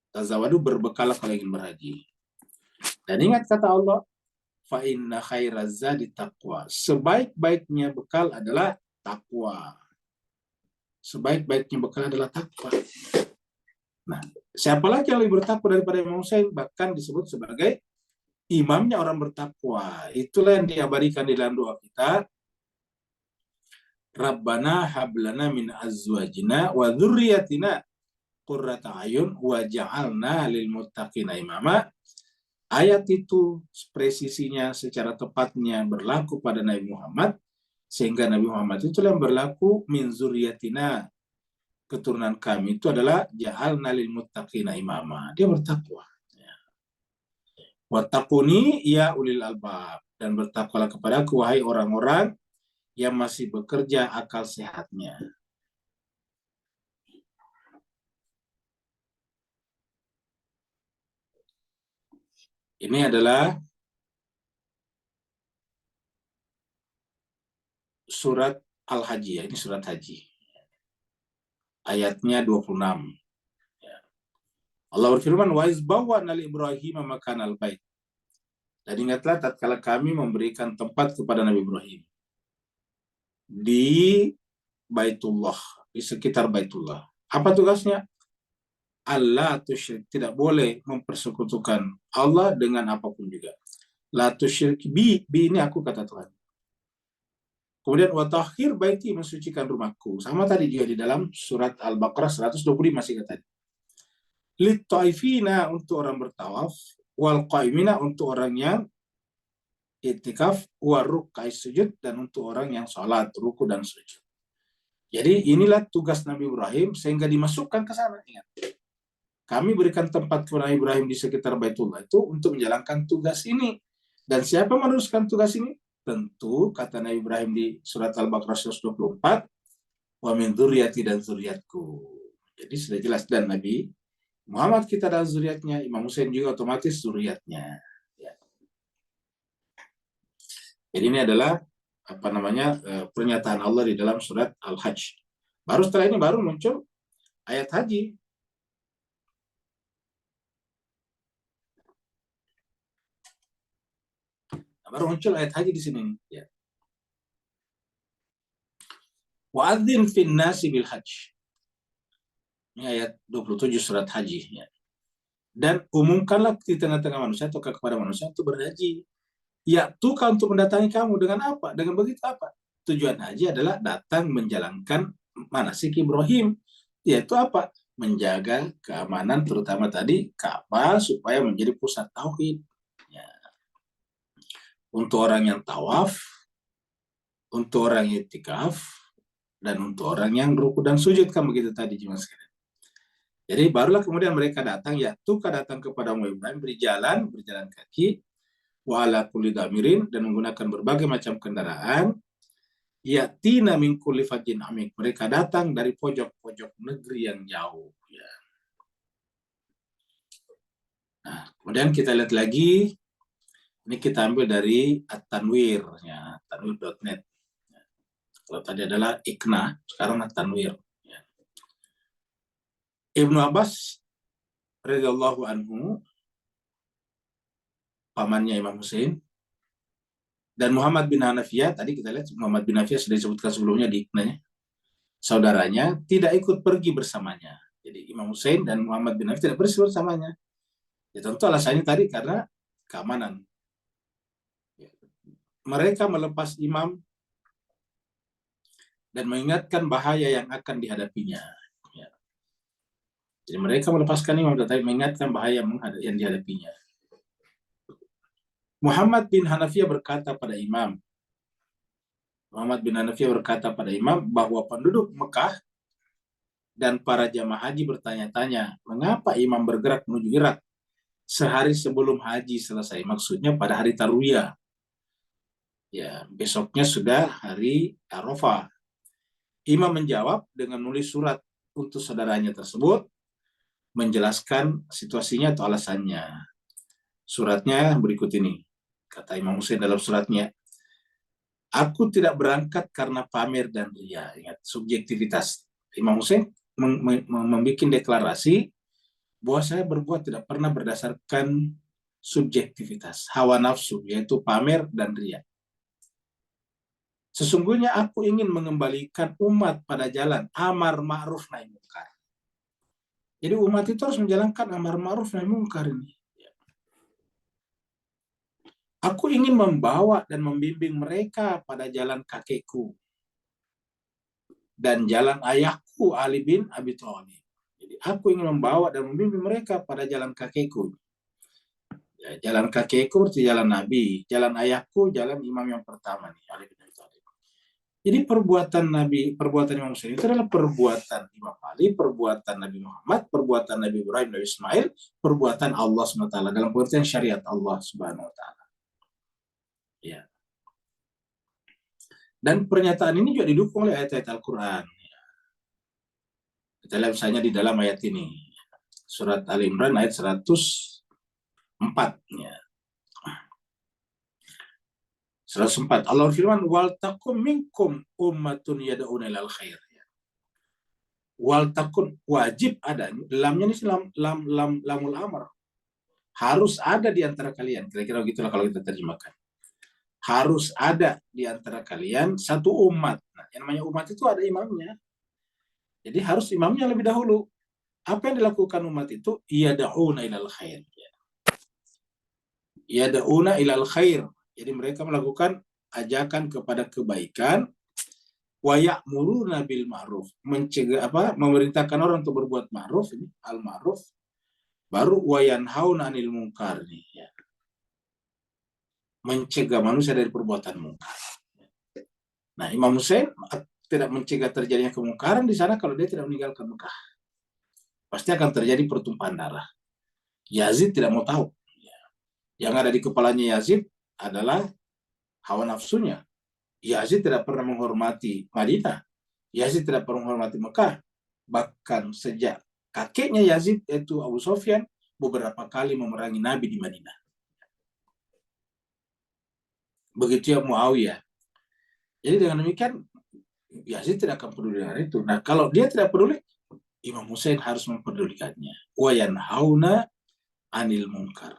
[SPEAKER 1] Tazawwadu, berbekallah kalau ingin berhaji. Dan ingat kata Allah, fa inna khairaz zadi taqwa. Sebaik-baiknya bekal adalah takwa. Sebaik-baiknya bekal adalah takwa. Nah, siapa lagi yang lebih bertakwa daripada Imam Hussein? Bahkan disebut sebagai imamnya orang bertakwa. Itulah yang diabadikan di dalam doa kita. Rabbana hablana min azwajina wa dzurriyyatina qurrata ayun waj'alna lil muttaqina imama. Ayat itu presisinya secara tepatnya berlaku pada Nabi Muhammad, sehingga Nabi Muhammad itu yang berlaku min zuriyatina, keturunan kami itu adalah ja'alna lil muttaqina imama. Dia bertakwa. Wattaquni ya ulil albab, dan bertakwalah kepadaku wahai orang-orang yang masih bekerja akal sehatnya. Ini adalah surat Al-Haji, ya. Ini surat haji. Ayatnya 26. Allah berfirman, wa iz bawwa'na li Ibrahim makanal bait. Dan ingatlah tatkala kami memberikan tempat kepada Nabi Ibrahim di Baitullah, di sekitar Baitullah. Apa tugasnya? Allah tusyrik, tidak boleh mempersekutukan Allah dengan apapun juga. La tusyrik bi ini aku kata Tuhan. Kemudian wa tahhir baiti, mensucikan rumahku. Sama tadi juga di dalam surat Al-Baqarah 125 masih kata. Lit taifina, untuk orang bertawaf, wal qaimina, untuk orang yang itikaf, wa ruk'ais sujud, dan untuk orang yang salat, ruku dan sujud. Jadi inilah tugas Nabi Ibrahim sehingga dimasukkan ke sana. Ingat, kami berikan tempat kepada Nabi Ibrahim di sekitar Baitullah itu untuk menjalankan tugas ini. Dan siapa meneruskan tugas ini? Tentu kata Nabi Ibrahim di surat Al-Baqarah 124, wa min dzurriyyati, dan zuriatku. Jadi sudah jelas, dan Nabi Muhammad kita dan zuriatnya, Imam Hussein juga otomatis zuriatnya. Ya. Jadi ini adalah pernyataan Allah di dalam surat Al-Hajj. Baru setelah ini baru muncul ayat haji. Baru muncul ayat haji di sini. Ya. Wa'adzin fin nasi bil hajj. Ini ayat 27 surat haji. Ya. Dan umumkanlah di tengah-tengah manusia atau kepada manusia untuk berhaji. Ya, tukar untuk mendatangi kamu dengan apa? Dengan begitu apa? Tujuan haji adalah datang menjalankan manasik Ibrahim. Yaitu apa? Menjaga keamanan, terutama tadi Ka'bah, supaya menjadi pusat tauhid. Ya. Untuk orang yang tawaf, untuk orang yang itikaf, dan untuk orang yang ruku dan sujud, kan begitu tadi cuma sekalian. Jadi barulah kemudian mereka datang, ya tukar datang kepada Ibrahim, berjalan kaki, wa ala kulli damirin, dan menggunakan berbagai macam kendaraan, yatina min kulli fajjin amik, mereka datang dari pojok-pojok negeri yang jauh. Ya. Nah, kemudian kita lihat lagi, ini kita ambil dari At-Tanwir, ya, tanwir.net. Kalau tadi adalah Ikna, sekarang At-Tanwir. Ya. Ibnu Abbas radhiyallahu anhu, pamannya Imam Hussein, dan Muhammad bin Hanafiyah, tadi kita lihat Muhammad bin Hanafiyah sudah disebutkan sebelumnya di Iknanya, saudaranya tidak ikut pergi bersamanya. Jadi Imam Hussein dan Muhammad bin Hanafiyah tidak pergi bersamanya. Ya tentu alasannya tadi karena keamanan. Mereka melepas imam dan mengingatkan bahaya yang akan dihadapinya. Ya. Jadi mereka melepaskan imam tetapi mengingatkan bahaya yang dihadapinya. Muhammad bin Hanafiyah berkata pada imam, bahwa penduduk Mekah dan para jamaah haji bertanya-tanya, mengapa imam bergerak menuju Irak sehari sebelum haji selesai? Maksudnya pada hari Tarwiyah. Ya, besoknya sudah hari Arafah. Imam menjawab dengan menulis surat untuk saudaranya tersebut, menjelaskan situasinya atau alasannya. Suratnya berikut ini. Kata Imam Hussein dalam suratnya, aku tidak berangkat karena pamer dan ria. Ingat, subjektivitas. Imam Hussein membuat deklarasi bahwa saya berbuat tidak pernah berdasarkan subjektivitas, hawa nafsu, yaitu pamer dan ria. Sesungguhnya aku ingin mengembalikan umat pada jalan amar ma'ruf nahi munkar. Jadi umat itu harus menjalankan amar ma'ruf nahi munkar ini. Aku ingin membawa dan membimbing mereka pada jalan kakekku dan jalan ayahku Ali bin Abi Thalib. Jadi aku ingin membawa dan membimbing mereka pada jalan kakekku. Ya, jalan kakekku berarti jalan Nabi, jalan ayahku jalan imam yang pertama nih, Ali bin Abi Thalib. Jadi perbuatan Imam Hussein itu adalah perbuatan Imam Ali, perbuatan Nabi Muhammad, perbuatan Nabi Ibrahim, Nabi Ismail, perbuatan Allah SWT dalam pengertian syariat Allah Subhanahu Wa Taala. Ya. Dan pernyataan ini juga didukung oleh ayat-ayat Al-Quran. Kita lihat misalnya di dalam ayat ini, surat Ali Imran ayat 104. Ya. 104. Allah berfirman, wal takum minkum ummatun yad'una ilal khair. Wal takun, wajib ada. Lamnya ini lamul amr. Harus ada di antara kalian. Kira-kira begitulah kalau kita terjemahkan. Harus ada di antara kalian satu umat. Nah, yang namanya umat itu ada imamnya. Jadi harus imamnya lebih dahulu. Apa yang dilakukan umat itu? Yada'una ilal khair. Yada'una ilal khair. Jadi mereka melakukan ajakan kepada kebaikan, wa ya'muruna bil ma'ruf, mencegah memerintahkan orang untuk berbuat ma'ruf, ini al ma'ruf, baru wa yanhauna 'anil munkar nih ya. Mencegah manusia dari perbuatan mungkar. Nah, Imam Hussein tidak mencegah terjadinya kemungkaran di sana kalau dia tidak meninggalkan Mekah. Pasti akan terjadi pertumpahan darah. Yazid tidak mau tahu. Yang ada di kepalanya Yazid adalah hawa nafsunya. Yazid tidak pernah menghormati Madinah. Yazid tidak pernah menghormati Mekah. Bahkan sejak kakeknya Yazid, yaitu Abu Sufyan, beberapa kali memerangi Nabi di Madinah. Begitu ya Muawiyah. Jadi dengan demikian, Yazid tidak akan peduli dengan itu. Nah, kalau dia tidak peduli, Imam Hussein harus mempedulikannya. Wa yanhauna 'anil munkar.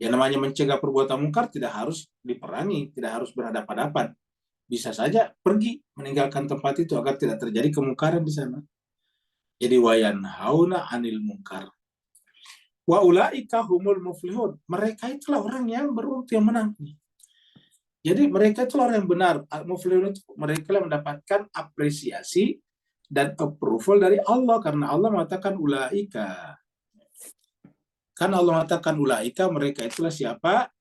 [SPEAKER 1] Yang namanya mencegah perbuatan mungkar tidak harus diperangi, tidak harus berhadapan-hadapan. Bisa saja pergi meninggalkan tempat itu agar tidak terjadi kemungkaran di sana. Jadi wayan hauna 'anil munkar. Wa ulaika humul muflihun. Mereka itulah orang yang beruntung, yang menang. Jadi mereka itulah orang yang benar. Muflihun itu mereka yang mendapatkan apresiasi dan approval dari Allah, karena Allah mengatakan ulaika. Kan Allah mengatakan ulaika, mereka itulah siapa?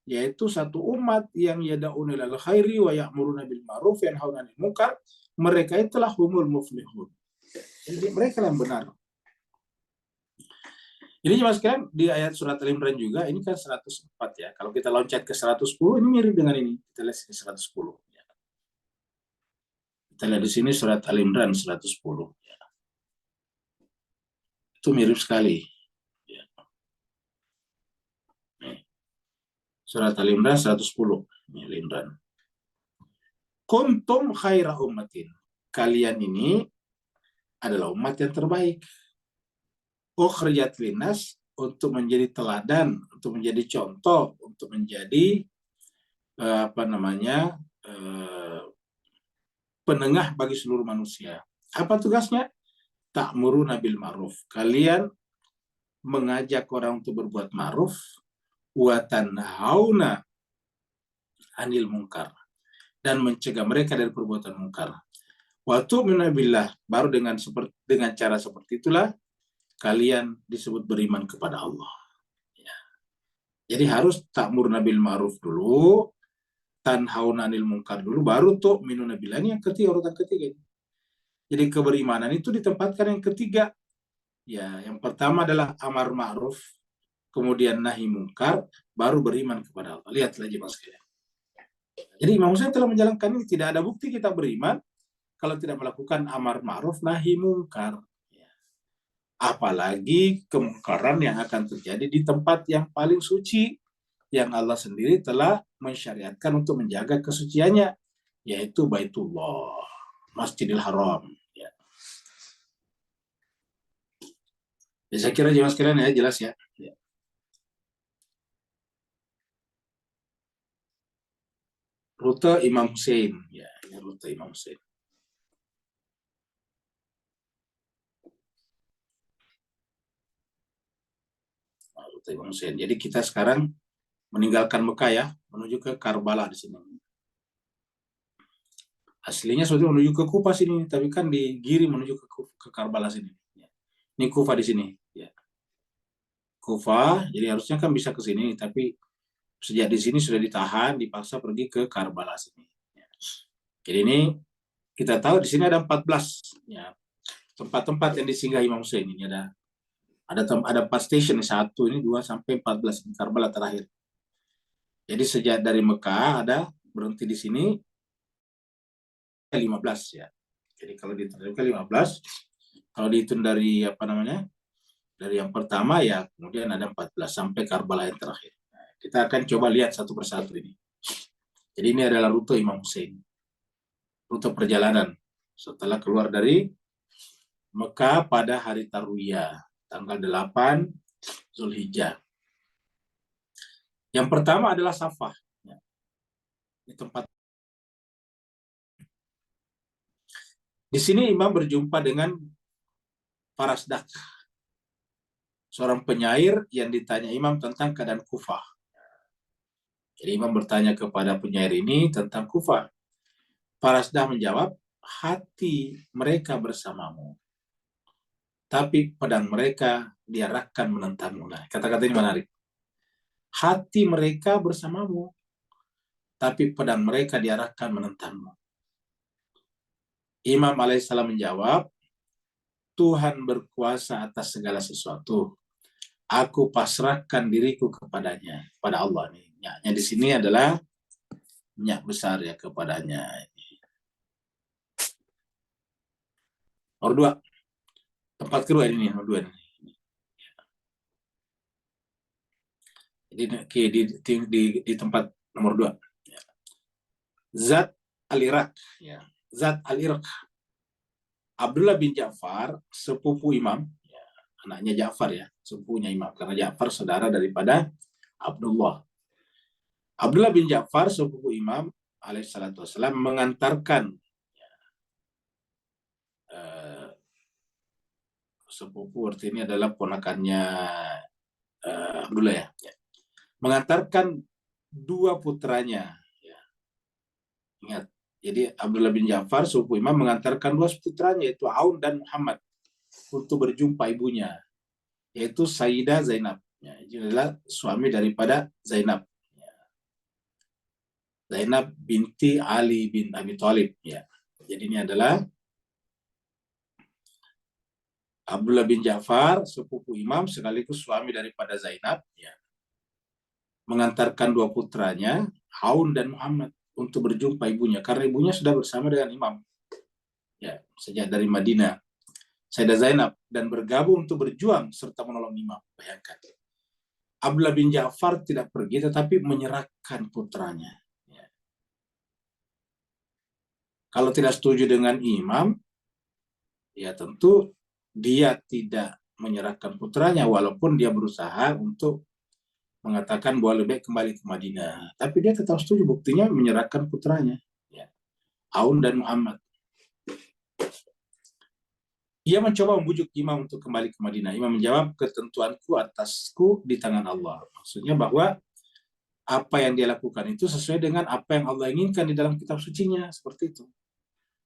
[SPEAKER 1] Yaitu satu umat yang yada'una ilal khairi wa ya'muruna bil ma'ruf wa yanhauna 'anil munkar. Mereka itulah humul muflihun. Jadi mereka yang benar. Ini Mas sekalian di ayat surat Al-Imran juga, ini kan 104 ya. Kalau kita loncat ke 110, ini mirip dengan ini. Kita lihat di 110. Kita lihat di sini surat Al-Imran 110. Itu mirip sekali. Surat Al-Imran 110. Ini Al-Imran. Kuntum khaira ummatin. Kalian ini adalah umat yang terbaik. Ukhrijat linnas, untuk menjadi teladan, untuk menjadi contoh, untuk menjadi penengah bagi seluruh manusia. Apa tugasnya? Ta'muruna bil ma'ruf. Kalian mengajak orang untuk berbuat ma'ruf, wa tanhauna 'anil munkar, dan mencegah mereka dari perbuatan mungkar. Wa tu'minu billah, baru dengan cara seperti itulah kalian disebut beriman kepada Allah. Ya. Jadi harus ta'muruna bil ma'ruf dulu, tanhauna 'anil munkar dulu, baru tu'minuna billah. Ini yang ketiga, urutan ketiga. Jadi keberimanan itu ditempatkan yang ketiga. Ya, yang pertama adalah amar ma'ruf, kemudian nahi mungkar, baru beriman kepada Allah. Lihat lagi Mas sekalian. Jadi Imam Hussein telah menjalankan ini. Tidak ada bukti kita beriman kalau tidak melakukan amar ma'ruf nahi mungkar. Apalagi kemungkaran yang akan terjadi di tempat yang paling suci, yang Allah sendiri telah mensyariatkan untuk menjaga kesuciannya, yaitu Baitullah, Masjidil Haram. Ya, saya kira jelas sekalian ya, jelas ya. Rute Imam Hussein, ya, ini rute Imam Hussein. Rute Imam Hussein. Jadi kita sekarang meninggalkan Mekah ya, menuju ke Karbala di sini. Aslinya sebetulnya menuju ke Kufa sini, tapi kan digiring menuju ke Karbala sini. Ini Kufa di sini. Ya. Kufa, jadi harusnya kan bisa ke sini, tapi sejak di sini sudah ditahan, dipaksa pergi ke Karbala sini. Ya. Jadi ini kita tahu di sini ada 14 ya, tempat-tempat yang disinggah Imam Hussein. Ini ada 4 stasiun, 1, ini 2 sampai 14 di Karbala terakhir. Jadi sejak dari Mekah ada berhenti di sini 15 ya. Jadi kalau diterjemahkan 15, kalau dihitung dari dari yang pertama ya, kemudian ada 14 sampai Karbala yang terakhir. Nah, kita akan coba lihat satu persatu ini. Jadi ini adalah rute Imam Hussein, rute perjalanan setelah keluar dari Mekah pada hari Tarwiyah, tanggal 8 Zulhijjah. Yang pertama adalah Safah. Di tempat di sini Imam berjumpa dengan Farasdak, seorang penyair yang ditanya Imam tentang keadaan Kufah. Jadi Imam bertanya kepada penyair ini tentang Kufah. Farasdak menjawab, hati mereka bersamamu, tapi pedang mereka diarahkan menentangmu. Nah, kata-kata ini menarik. Hati mereka bersamamu, tapi pedang mereka diarahkan menentangmu. Imam alaihissalam menjawab, Tuhan berkuasa atas segala sesuatu. Aku pasrahkan diriku kepadanya, pada Allah nih. Nyaknya di sini adalah nyak besar ya kepadanya. Nomor 2. Tempat kedua ini nomor 2. Jadi di tempat nomor 2. Zat al-Iraq. Ya. Zat al-Iraq. Abdullah bin Ja'far, sepupu Imam. Ya. Anaknya Ja'far ya, sepupunya Imam. Karena Ja'far saudara daripada Abdullah. Abdullah bin Ja'far, sepupu Imam alaihissalatu wassalam, mengantarkan sepupu arti ini adalah ponakannya Abdullah ya. Mengantarkan 2 putranya. Ya. Ingat, jadi Abdullah bin Ja'far, sepupu Imam, mengantarkan 2 putranya, yaitu Aun dan Muhammad, untuk berjumpa ibunya, yaitu Sayyidah Zainab. Ya, ini adalah suami daripada Zainab. Ya. Zainab binti Ali bin Abi Thalib. Ya. Jadi ini adalah Abdullah bin Ja'far, sepupu Imam, sekaligus suami daripada Zainab. Ya. Mengantarkan 2 putranya, Aun dan Muhammad, untuk berjumpa ibunya, karena ibunya sudah bersama dengan Imam. Ya, sejak dari Madinah. Sayyidah Zainab, dan bergabung untuk berjuang serta menolong Imam. Bayangkan. Abdullah bin Ja'far tidak pergi, tetapi menyerahkan putranya. Ya. Kalau tidak setuju dengan Imam, ya tentu dia tidak menyerahkan putranya, walaupun dia berusaha untuk mengatakan bahwa lebih baik kembali ke Madinah. Tapi dia tetap setuju, buktinya menyerahkan putranya. Ya. Aun dan Muhammad. Ia mencoba membujuk Imam untuk kembali ke Madinah. Imam menjawab, ketentuanku atasku di tangan Allah. Maksudnya bahwa apa yang dia lakukan itu sesuai dengan apa yang Allah inginkan di dalam kitab sucinya. Seperti itu.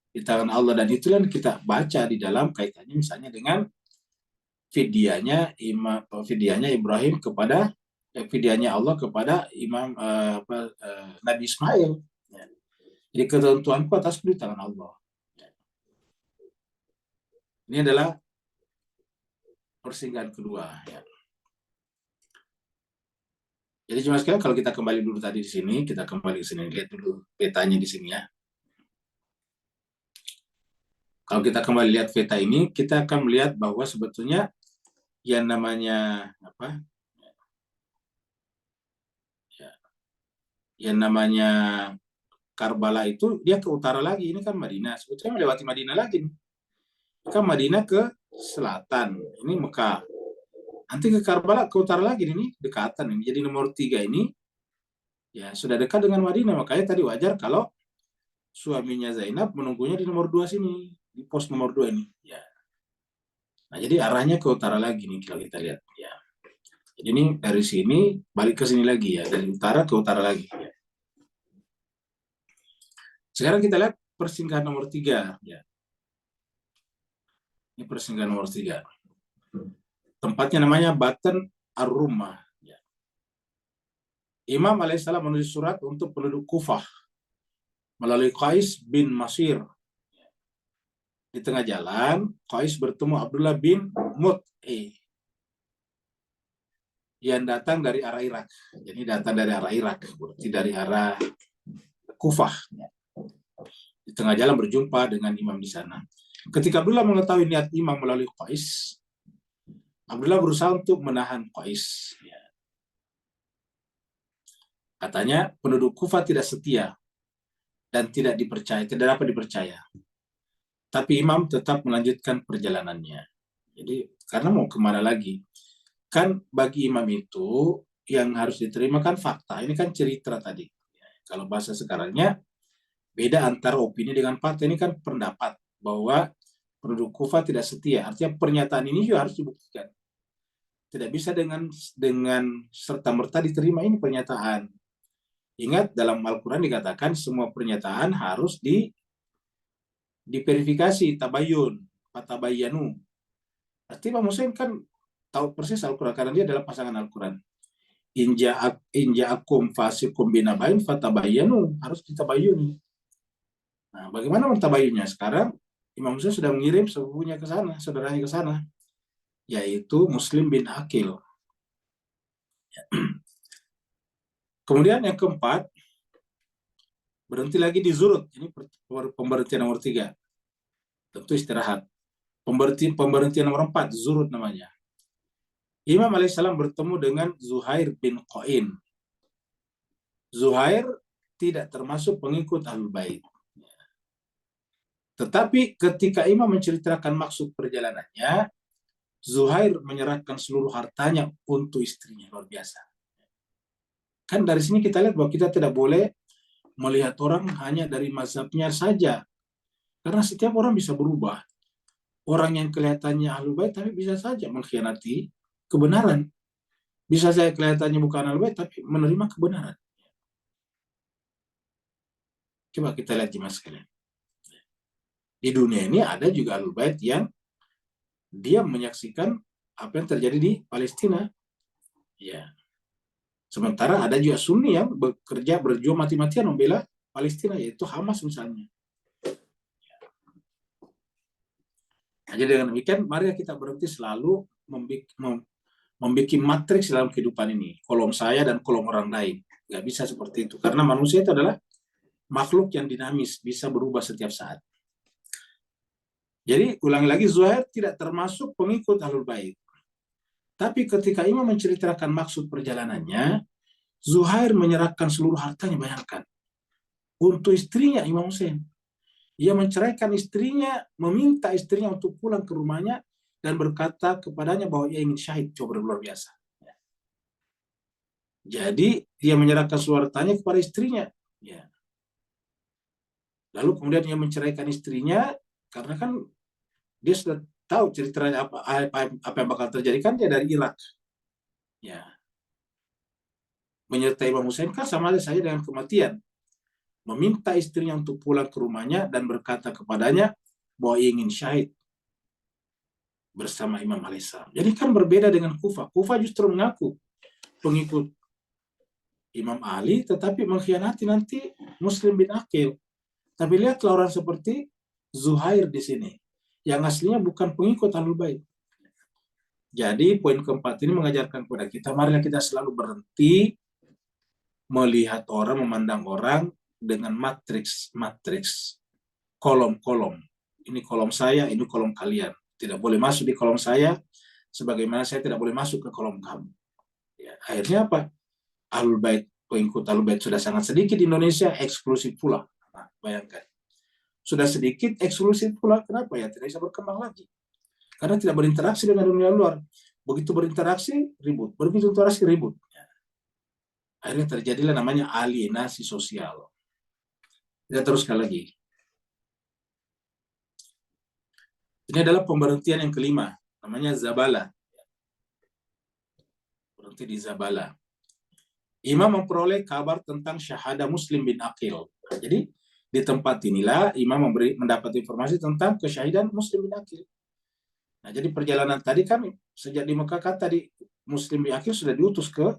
[SPEAKER 1] Di tangan Allah. Dan itulah yang kita baca di dalam kaitannya misalnya dengan fidyahnya Ibrahim kepada fidyahnya Allah kepada Nabi Ismail. Jadi ketentuanku atasku di tangan Allah. Ini adalah persinggahan kedua. Ya. Jadi cuma sekali kalau kita kembali dulu tadi di sini, kita kembali ke sini, lihat dulu petanya di sini ya. Kalau kita kembali lihat peta ini, kita akan melihat bahwa sebetulnya yang namanya apa? Ya, yang namanya Karbala itu dia ke utara lagi, ini kan Madinah. Sebetulnya melewati Madinah lagi. Kan Madinah ke selatan, ini Mekah. Nanti ke Karbala ke utara lagi, ini dekatan ini. Jadi nomor 3 ini ya sudah dekat dengan Madinah, makanya tadi wajar kalau suaminya Zainab menunggunya di nomor 2 sini, di pos nomor 2 ini. Ya. Nah, jadi arahnya ke utara lagi nih kalau kita lihat. Ya. Jadi ini dari sini balik ke sini lagi ya, dari utara ke utara lagi. Ya. Sekarang kita lihat persinggahan nomor 3. Ya. Ini persinggahan nomor 3. Tempatnya namanya Batan Ar-Rumah. Ya. Imam alaihissalam menulis surat untuk penduduk Kufah melalui Qais bin Masir. Di tengah jalan, Qais bertemu Abdullah bin Mut'i yang datang dari arah Irak. Jadi datang dari arah Irak, berarti dari arah Kufah. Di tengah jalan berjumpa dengan imam di sana. Ketika Abdullah mengetahui niat imam melalui Qais, Abdullah berusaha untuk menahan Qais. Katanya penduduk Kufah tidak setia dan tidak dipercaya, tidak dapat dipercaya. tapi imam tetap melanjutkan perjalanannya. Jadi karena mau kemana lagi? Kan bagi imam itu yang harus diterima kan fakta. Ini kan cerita tadi. Kalau bahasa sekarangnya beda antara opini dengan fakta. Ini kan pendapat bahwa penduduk Kufa tidak setia. Artinya pernyataan ini juga harus dibuktikan. Tidak bisa dengan serta-merta diterima ini pernyataan. Ingat dalam Al-Quran dikatakan semua pernyataan harus diverifikasi, tabayun, patabayanu. Artinya Imam Hussein kan tahu persis Al-Quran karena dia adalah pasangan Al-Quran. Inja'akum fasikum binabain fatabayanu, harus ditabayuni. Nah, bagaimana mentabayunnya? Sekarang Imam Hussein sudah mengirim sepupunya ke sana, saudaranya ke sana, yaitu Muslim bin Aqil. Kemudian yang keempat, berhenti lagi di Zurut. Ini pemberhentian nomor 3. Tentu istirahat. Pemberhentian nomor 4, Zurut namanya. Imam alaihissalam bertemu dengan Zuhair bin Qain. Zuhair tidak termasuk pengikut Ahlul Bait. Tetapi ketika Imam menceritakan maksud perjalanannya, Zuhair menyerahkan seluruh hartanya untuk istrinya. Luar biasa. Kan dari sini kita lihat bahwa kita tidak boleh melihat orang hanya dari mazhabnya saja. Karena setiap orang bisa berubah. Orang yang kelihatannya Ahlul Bait tapi bisa saja mengkhianati kebenaran. Bisa saja kelihatannya bukan Ahlul Bait tapi menerima kebenaran. Coba kita lihat jemaah sekalian. Di dunia ini ada juga Ahlul Bait yang dia menyaksikan apa yang terjadi di Palestina. Ya. Sementara ada juga Sunni yang berjuang mati-matian membela Palestina, yaitu Hamas misalnya. Nah, jadi dengan demikian, mari kita berhenti selalu membuat matriks dalam kehidupan ini. Kolom saya dan kolom orang lain. Nggak bisa seperti itu. Karena manusia itu adalah makhluk yang dinamis, bisa berubah setiap saat. Jadi, ulangi lagi, Zuhair tidak termasuk pengikut Ahlul Bait. Tapi ketika Imam menceritakan maksud perjalanannya, Zuhair menyerahkan seluruh hartanya, bayangkan. Untuk istrinya, Imam Hussein. Ia menceraikan istrinya, meminta istrinya untuk pulang ke rumahnya, dan berkata kepadanya bahwa ia ingin syahid. Coba luar biasa. Jadi, ia menyerahkan seluruh hartanya kepada istrinya. Ya. Lalu kemudian ia menceraikan istrinya, karena kan dia sudah tahu ceritanya apa yang bakal terjadi, kan dia dari Irak. Ya. Menyertai Imam Hussein kan sama saja dengan kematian. Meminta istrinya untuk pulang ke rumahnya dan berkata kepadanya bahwa ia ingin syahid bersama Imam alaihissalam. Jadi kan berbeda dengan Kufah. Kufah justru mengaku pengikut Imam Ali, tetapi mengkhianati nanti Muslim bin Aqil. Tapi lihatlah orang seperti Zuhair di sini, yang aslinya bukan pengikut Ahlul Bait. Jadi poin keempat ini mengajarkan kepada kita, marilah kita selalu berhenti melihat orang, memandang orang dengan matriks, kolom-kolom. Ini kolom saya, ini kolom kalian. Tidak boleh masuk di kolom saya, sebagaimana saya tidak boleh masuk ke kolom kamu. Ya, akhirnya apa? Ahlul Bait, pengikut Ahlul Bait sudah sangat sedikit di Indonesia, eksklusif pula. Nah, bayangkan. Sudah sedikit, eksklusif pula. Kenapa ya? Tidak bisa berkembang lagi. Karena tidak berinteraksi dengan dunia luar. Begitu berinteraksi, ribut. Begitu berinteraksi, ribut. Akhirnya terjadilah namanya alienasi sosial. Kita teruskan lagi. Ini adalah pemberhentian yang kelima. Namanya Zabala. Berhenti di Zabala. Imam memperoleh kabar tentang syahadah Muslim bin Aqil. Jadi, di tempat inilah Imam mendapat informasi tentang kesyahidan Muslim bin Aqil. Nah, jadi perjalanan tadi kan sejak di Mekah kan tadi Muslim bin Aqil sudah diutus ke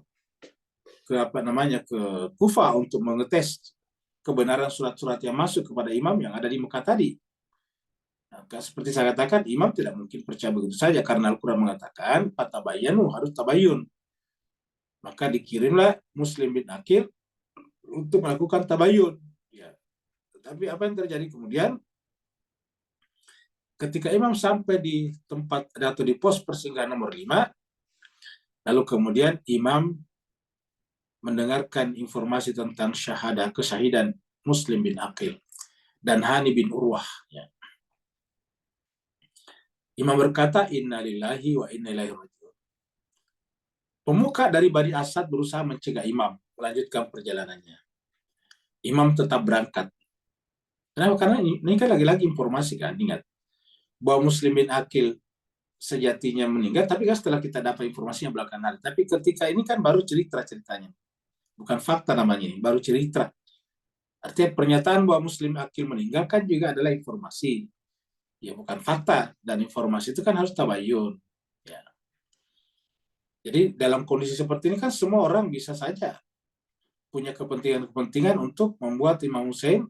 [SPEAKER 1] Kufah untuk mengetes kebenaran surat-surat yang masuk kepada imam yang ada di Mekah tadi. Nah, seperti saya katakan, imam tidak mungkin percaya begitu saja karena Al-Quran mengatakan fatabayyanu, harus tabayyun. Maka dikirimlah Muslim bin Aqil untuk melakukan tabayyun. Ya. Tetapi apa yang terjadi kemudian? Ketika imam sampai di tempat atau di pos persinggahan nomor 5, lalu kemudian imam mendengarkan informasi tentang syahadah, kesyahidan Muslim bin Aqil dan Hani bin Urwah. Ya. Imam berkata, Inna lillahi wa inna ilaihi raji'un. Pemuka dari Bani Asad berusaha mencegah Imam melanjutkan perjalanannya. Imam tetap berangkat. Kenapa? Karena ini kan lagi-lagi informasi kan, ingat. Bahwa Muslimin akil sejatinya meninggal, tapi kan setelah kita dapat informasinya belakangan hari. Tapi ketika ini kan baru cerita-ceritanya. Bukan fakta namanya ini, baru cerita. Artinya pernyataan bahwa Muslim akil meninggal kan juga adalah informasi. Ya bukan fakta. Dan informasi itu kan harus tabayun. Ya. Jadi dalam kondisi seperti ini kan semua orang bisa saja punya kepentingan-kepentingan untuk membuat Imam Hussein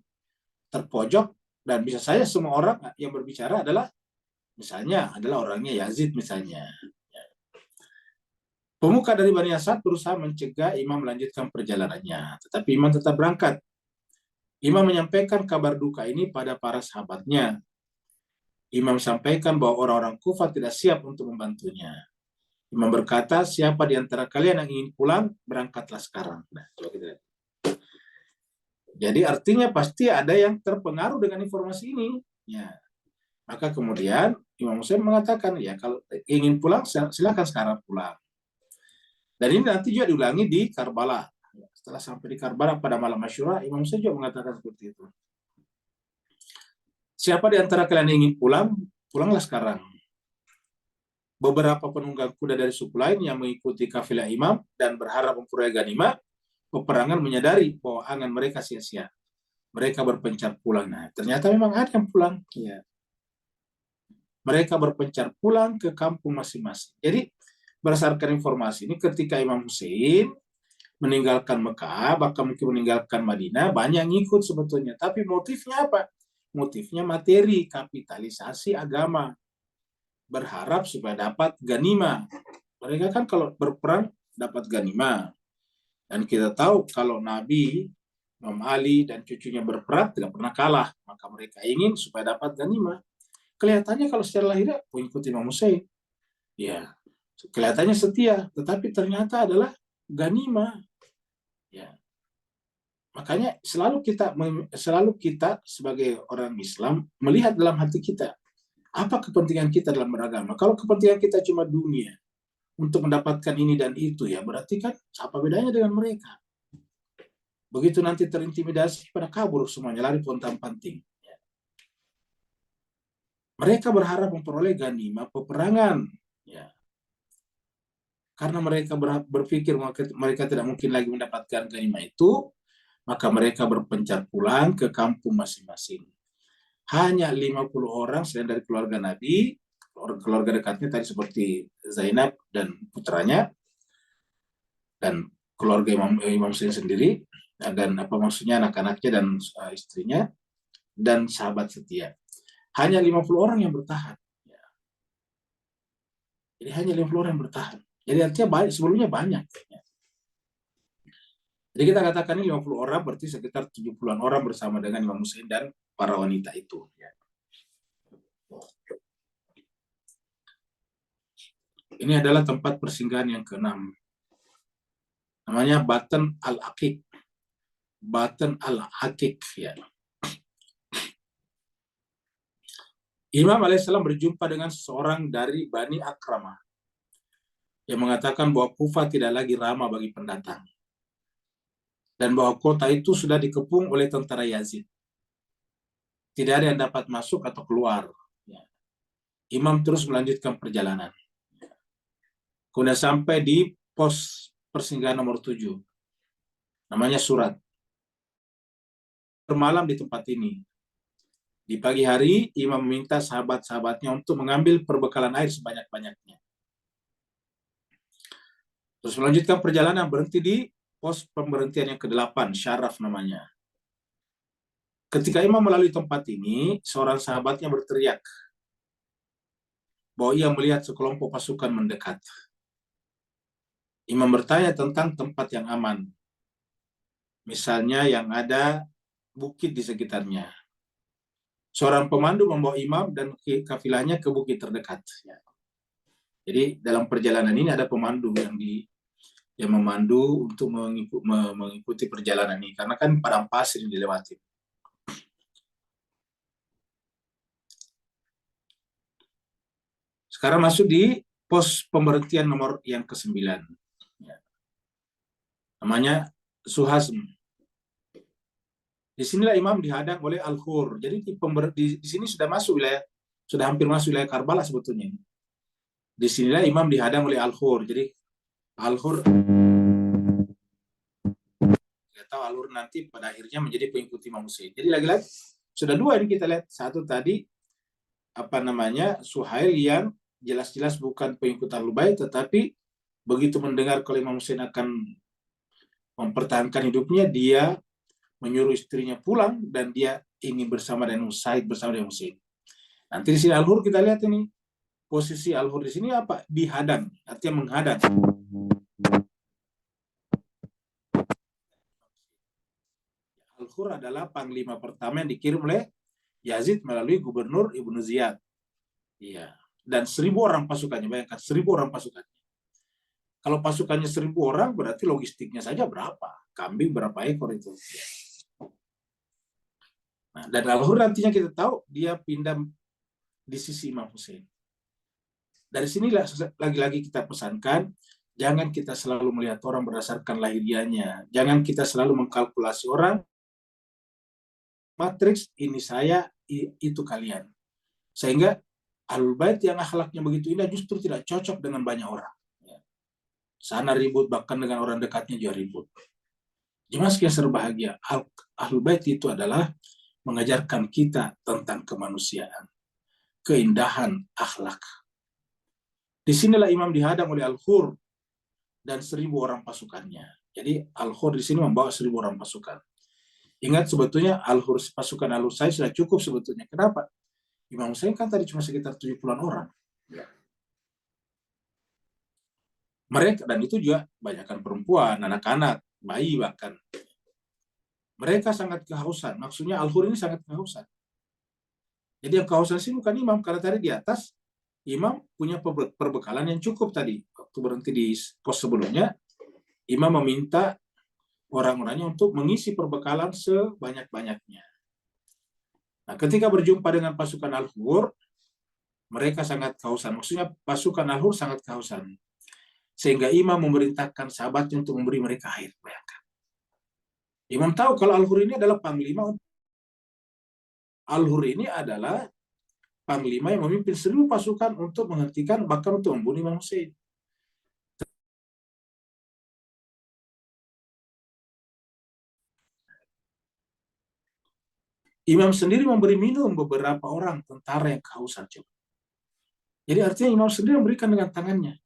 [SPEAKER 1] terpojok, dan bisa saja semua orang yang berbicara adalah misalnya adalah orangnya Yazid misalnya. Pemuka dari Bani Asad berusaha mencegah Imam melanjutkan perjalanannya, tetapi Imam tetap berangkat. Imam menyampaikan kabar duka ini pada para sahabatnya. Imam sampaikan bahwa orang-orang Kufah tidak siap untuk membantunya. Imam berkata, siapa di antara kalian yang ingin pulang, berangkatlah sekarang. Nah, coba kita lihat. Jadi artinya pasti ada yang terpengaruh dengan informasi ini. Ya. Maka kemudian Imam Hussein mengatakan, ya kalau ingin pulang, silakan sekarang pulang. Dan ini nanti juga diulangi di Karbala. Setelah sampai di Karbala pada malam Asyura, Imam Hussein juga mengatakan seperti itu. Siapa di antara kalian yang ingin pulang, pulanglah sekarang. Beberapa penunggang kuda dari suku lain yang mengikuti kafilah Imam dan berharap memperoleh ganimah, peperangan menyadari bahwa angan mereka sia-sia. Mereka berpencar pulang. Nah, ternyata memang ada yang pulang. Ya. Mereka berpencar pulang ke kampung masing-masing. Jadi, berdasarkan informasi ini, ketika Imam Hussein meninggalkan Mekah, bahkan mungkin meninggalkan Madinah, banyak yang ikut sebetulnya. Tapi motifnya apa? Motifnya materi, kapitalisasi agama. Berharap supaya dapat ganimah. Mereka kan kalau berperang dapat ganimah. Dan kita tahu kalau Nabi, Imam Ali, dan cucunya berperang tidak pernah kalah. Maka mereka ingin supaya dapat ganimah. Kelihatannya kalau secara lahiriah mengikuti Imam Hussein. Ya, kelihatannya setia. Tetapi ternyata adalah ganimah. Ya. Makanya selalu kita sebagai orang Islam melihat dalam hati kita apa kepentingan kita dalam beragama. Kalau kepentingan kita cuma dunia untuk mendapatkan ini dan itu, ya berarti kan apa bedanya dengan mereka? Begitu nanti terintimidasi pada kabur semuanya, lari pontang-panting. Mereka berharap memperoleh ganimah peperangan, ya. Karena mereka berpikir mereka tidak mungkin lagi mendapatkan ganimah itu, maka mereka berpencar pulang ke kampung masing-masing. Hanya 50 orang selain dari keluarga Nabi, keluarga dekatnya tadi seperti Zainab dan putranya, dan keluarga Imam Hussein sendiri, dan apa maksudnya anak-anaknya dan istrinya, dan sahabat setia. Hanya 50 orang yang bertahan. Jadi hanya 50 orang yang bertahan. Jadi artinya banyak, sebelumnya banyak. Jadi kita katakan ini 50 orang, berarti sekitar 70-an orang bersama dengan Imam Hussein dan para wanita itu. Ini adalah tempat persinggahan yang ke-6. Namanya Batn al-Aqiq. Batn al-Aqiq. Ya. Imam alaihissalam berjumpa dengan seorang dari Bani Akramah yang mengatakan bahwa Kufah tidak lagi ramah bagi pendatang. Dan bahwa kota itu sudah dikepung oleh tentara Yazid. Tidak ada yang dapat masuk atau keluar. Imam terus melanjutkan perjalanan. Kemudian sampai di pos persinggahan nomor 7. Namanya Surat. Bermalam di tempat ini. Di pagi hari, Imam meminta sahabat-sahabatnya untuk mengambil perbekalan air sebanyak-banyaknya. Terus melanjutkan perjalanan, berhenti di pos pemberhentian yang ke-8, Syaraf namanya. Ketika Imam melalui tempat ini, seorang sahabatnya berteriak bahwa ia melihat sekelompok pasukan mendekat. Imam bertanya tentang tempat yang aman. Misalnya yang ada bukit di sekitarnya. Seorang pemandu membawa Imam dan kafilahnya ke bukit terdekat. Jadi dalam perjalanan ini ada pemandu yang memandu untuk mengikuti perjalanan ini. Karena kan padang pasir yang dilewati. Sekarang masuk di pos pemberhentian nomor yang ke-9. Ya. Namanya Suhazm. Disinilah imam dihadang oleh Al-Hur. Jadi di sini sudah masuk wilayah, sudah hampir masuk wilayah Karbala sebetulnya. Disinilah imam dihadang oleh Al-Hur. Jadi Al-Hur, kita tahu Al-Hur nanti pada akhirnya menjadi pengikut Imam Hussein. Jadi lagi-lagi sudah dua ini kita lihat. Satu tadi Suhail yang jelas-jelas bukan pengikut Ahlul Bait, tetapi begitu mendengar kalau Imam Hussein akan mempertahankan hidupnya, dia menyuruh istrinya pulang dan dia ingin bersama dengan Said, bersama dengan Hussein. Nanti di sini Al-Hur kita lihat ini posisi Al-Hur di sini apa? Dihadang, artinya menghadang. Al-Hur adalah panglima pertama yang dikirim oleh Yazid melalui gubernur Ibnu Ziyad. Iya. Dan 1.000 orang pasukannya, bayangkan 1.000 orang pasukannya. Kalau pasukannya 1.000 orang, berarti logistiknya saja berapa? Kambing berapa ekor itu? Nah, dan Al-Hur nantinya kita tahu dia pindah di sisi Imam Hussein. Dari sinilah lagi-lagi kita pesankan, jangan kita selalu melihat orang berdasarkan lahiriahnya. Jangan kita selalu mengkalkulasi orang, matriks ini saya, itu kalian. Sehingga Ahlul Bait yang akhlaknya begitu indah justru tidak cocok dengan banyak orang. Sana ribut, bahkan dengan orang dekatnya juga ribut. Jemaah sekalian berbahagia, Ahlul Bait itu adalah mengajarkan kita tentang kemanusiaan, keindahan akhlak. Disinilah imam dihadang oleh Al-Hur dan 1.000 orang pasukannya. Jadi Al-Hur di sini membawa 1.000 orang pasukan. Ingat sebetulnya pasukan Al-Hur saya sudah cukup sebetulnya. Kenapa? Imam Hussein kan tadi cuma sekitar 70-an orang. Mereka, dan itu juga banyakkan perempuan, anak-anak, bayi bahkan. Mereka sangat kehausan. Maksudnya Al-Hur ini sangat kehausan. Jadi yang kehausan sih bukan imam, karena tadi di atas imam punya perbekalan yang cukup tadi. Waktu berhenti di pos sebelumnya, imam meminta orang-orangnya untuk mengisi perbekalan sebanyak-banyaknya. Nah, ketika berjumpa dengan pasukan Al-Hur, mereka sangat kehausan. Maksudnya pasukan Al-Hur sangat kehausan. Sehingga imam memerintahkan sahabatnya untuk memberi mereka air. Bayangkan. Imam tahu kalau Al-Hur ini adalah panglima. Al-Hur ini adalah panglima yang memimpin 1.000 pasukan untuk menghentikan, bahkan untuk membunuh Imam Hussein. Imam sendiri memberi minum beberapa orang tentara yang kehausan. Jadi artinya imam sendiri memberikan dengan tangannya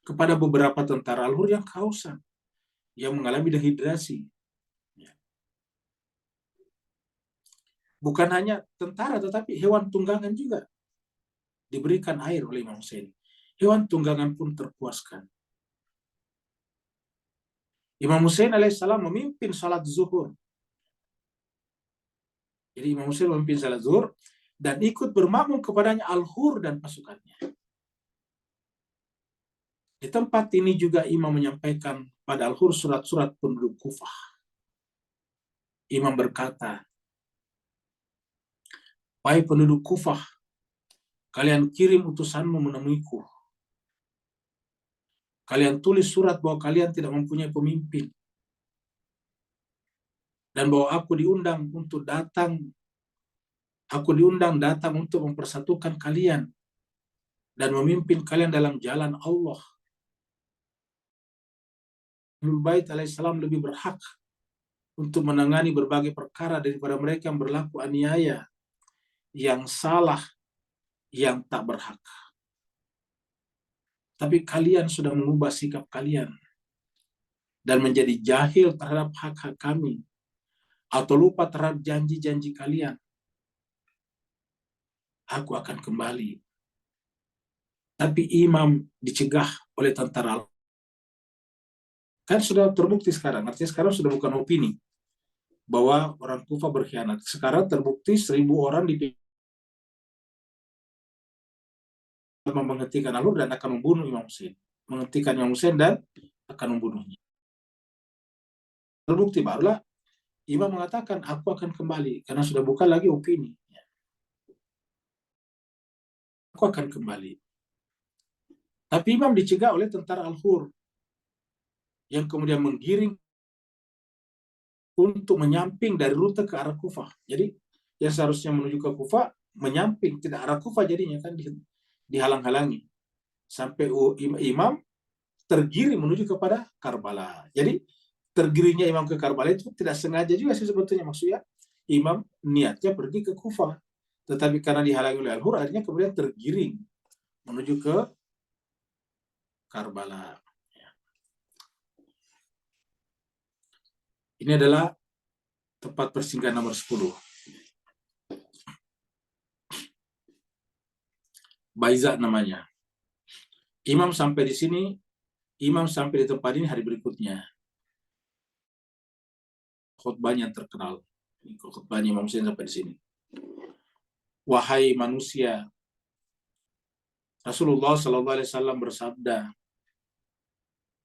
[SPEAKER 1] kepada beberapa tentara Al-Hur yang kehausan, yang mengalami dehidrasi. Bukan hanya tentara, tetapi hewan tunggangan juga diberikan air oleh Imam Hussein. Hewan tunggangan pun terpuaskan. Imam Hussein alaihissalam memimpin salat zuhur. Jadi Imam Hussein memimpin salat zuhur dan ikut bermakmum kepadanya Al-Hur dan pasukannya. Di tempat ini juga imam menyampaikan pada Al-Hur surat-surat penduduk Kufah. Imam berkata, "Wahai penduduk Kufah, kalian kirim utusanmu menemuiku. Kalian tulis surat bahwa kalian tidak mempunyai pemimpin. Dan bahwa aku diundang datang untuk mempersatukan kalian dan memimpin kalian dalam jalan Allah. Ahlul Bait alaihissalam lebih berhak untuk menangani berbagai perkara daripada mereka yang berlaku aniaya, yang salah, yang tak berhak. Tapi kalian sudah mengubah sikap kalian dan menjadi jahil terhadap hak-hak kami, atau lupa terhadap janji-janji kalian. Aku akan kembali." Tapi imam dicegah oleh tentara. Kan sudah terbukti sekarang, artinya sekarang sudah bukan opini bahwa orang Kufah berkhianat. Sekarang terbukti 1.000 orang menghentikan Al-Hur dan akan membunuh Imam Hussein. Menghentikan Imam Hussein dan akan membunuhnya. Terbukti barulah imam mengatakan, aku akan kembali, karena sudah bukan lagi opini. Aku akan kembali. Tapi Imam dicegah oleh tentara Al-Hur yang kemudian menggiring untuk menyamping dari rute ke arah Kufah. Jadi yang seharusnya menuju ke Kufah menyamping, tidak arah Kufah jadinya kan dihalang-halangi. Sampai Imam tergiring menuju kepada Karbala. Jadi tergiringnya Imam ke Karbala itu tidak sengaja juga sih sebetulnya, maksudnya Imam niatnya pergi ke Kufah, tetapi karena dihalangi oleh Al-Hur akhirnya kemudian tergiring menuju ke Karbala. Ini adalah tempat persinggahan nomor 10. Baiza namanya. Imam sampai di sini, Imam sampai di tempat ini hari berikutnya. Khutbahnya terkenal. Khutbahnya Imam Hussein sampai di sini. Wahai manusia, Rasulullah SAW bersabda,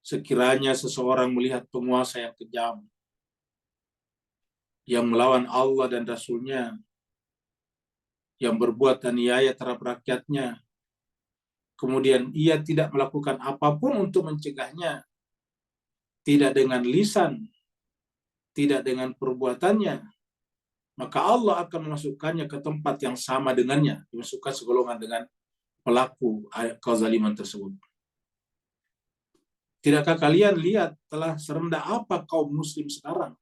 [SPEAKER 1] sekiranya seseorang melihat penguasa yang kejam, yang melawan Allah dan Rasulnya, yang berbuat aniaya terhadap rakyatnya, kemudian ia tidak melakukan apapun untuk mencegahnya, tidak dengan lisan, tidak dengan perbuatannya, maka Allah akan memasukkannya ke tempat yang sama dengannya, dimasukkan segolongan dengan pelaku kezaliman tersebut. Tidakkah kalian lihat telah serendah apa kaum muslim sekarang?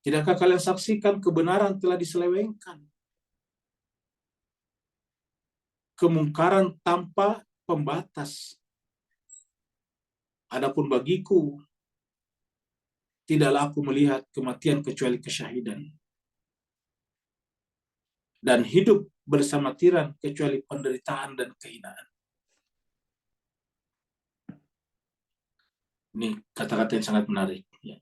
[SPEAKER 1] Tidakkah kalian saksikan kebenaran telah diselewengkan? Kemungkaran tanpa pembatas. Adapun bagiku, tidaklah aku melihat kematian kecuali kesyahidan. Dan hidup bersama tiran kecuali penderitaan dan kehinaan. Ini kata-kata yang sangat menarik. Ya.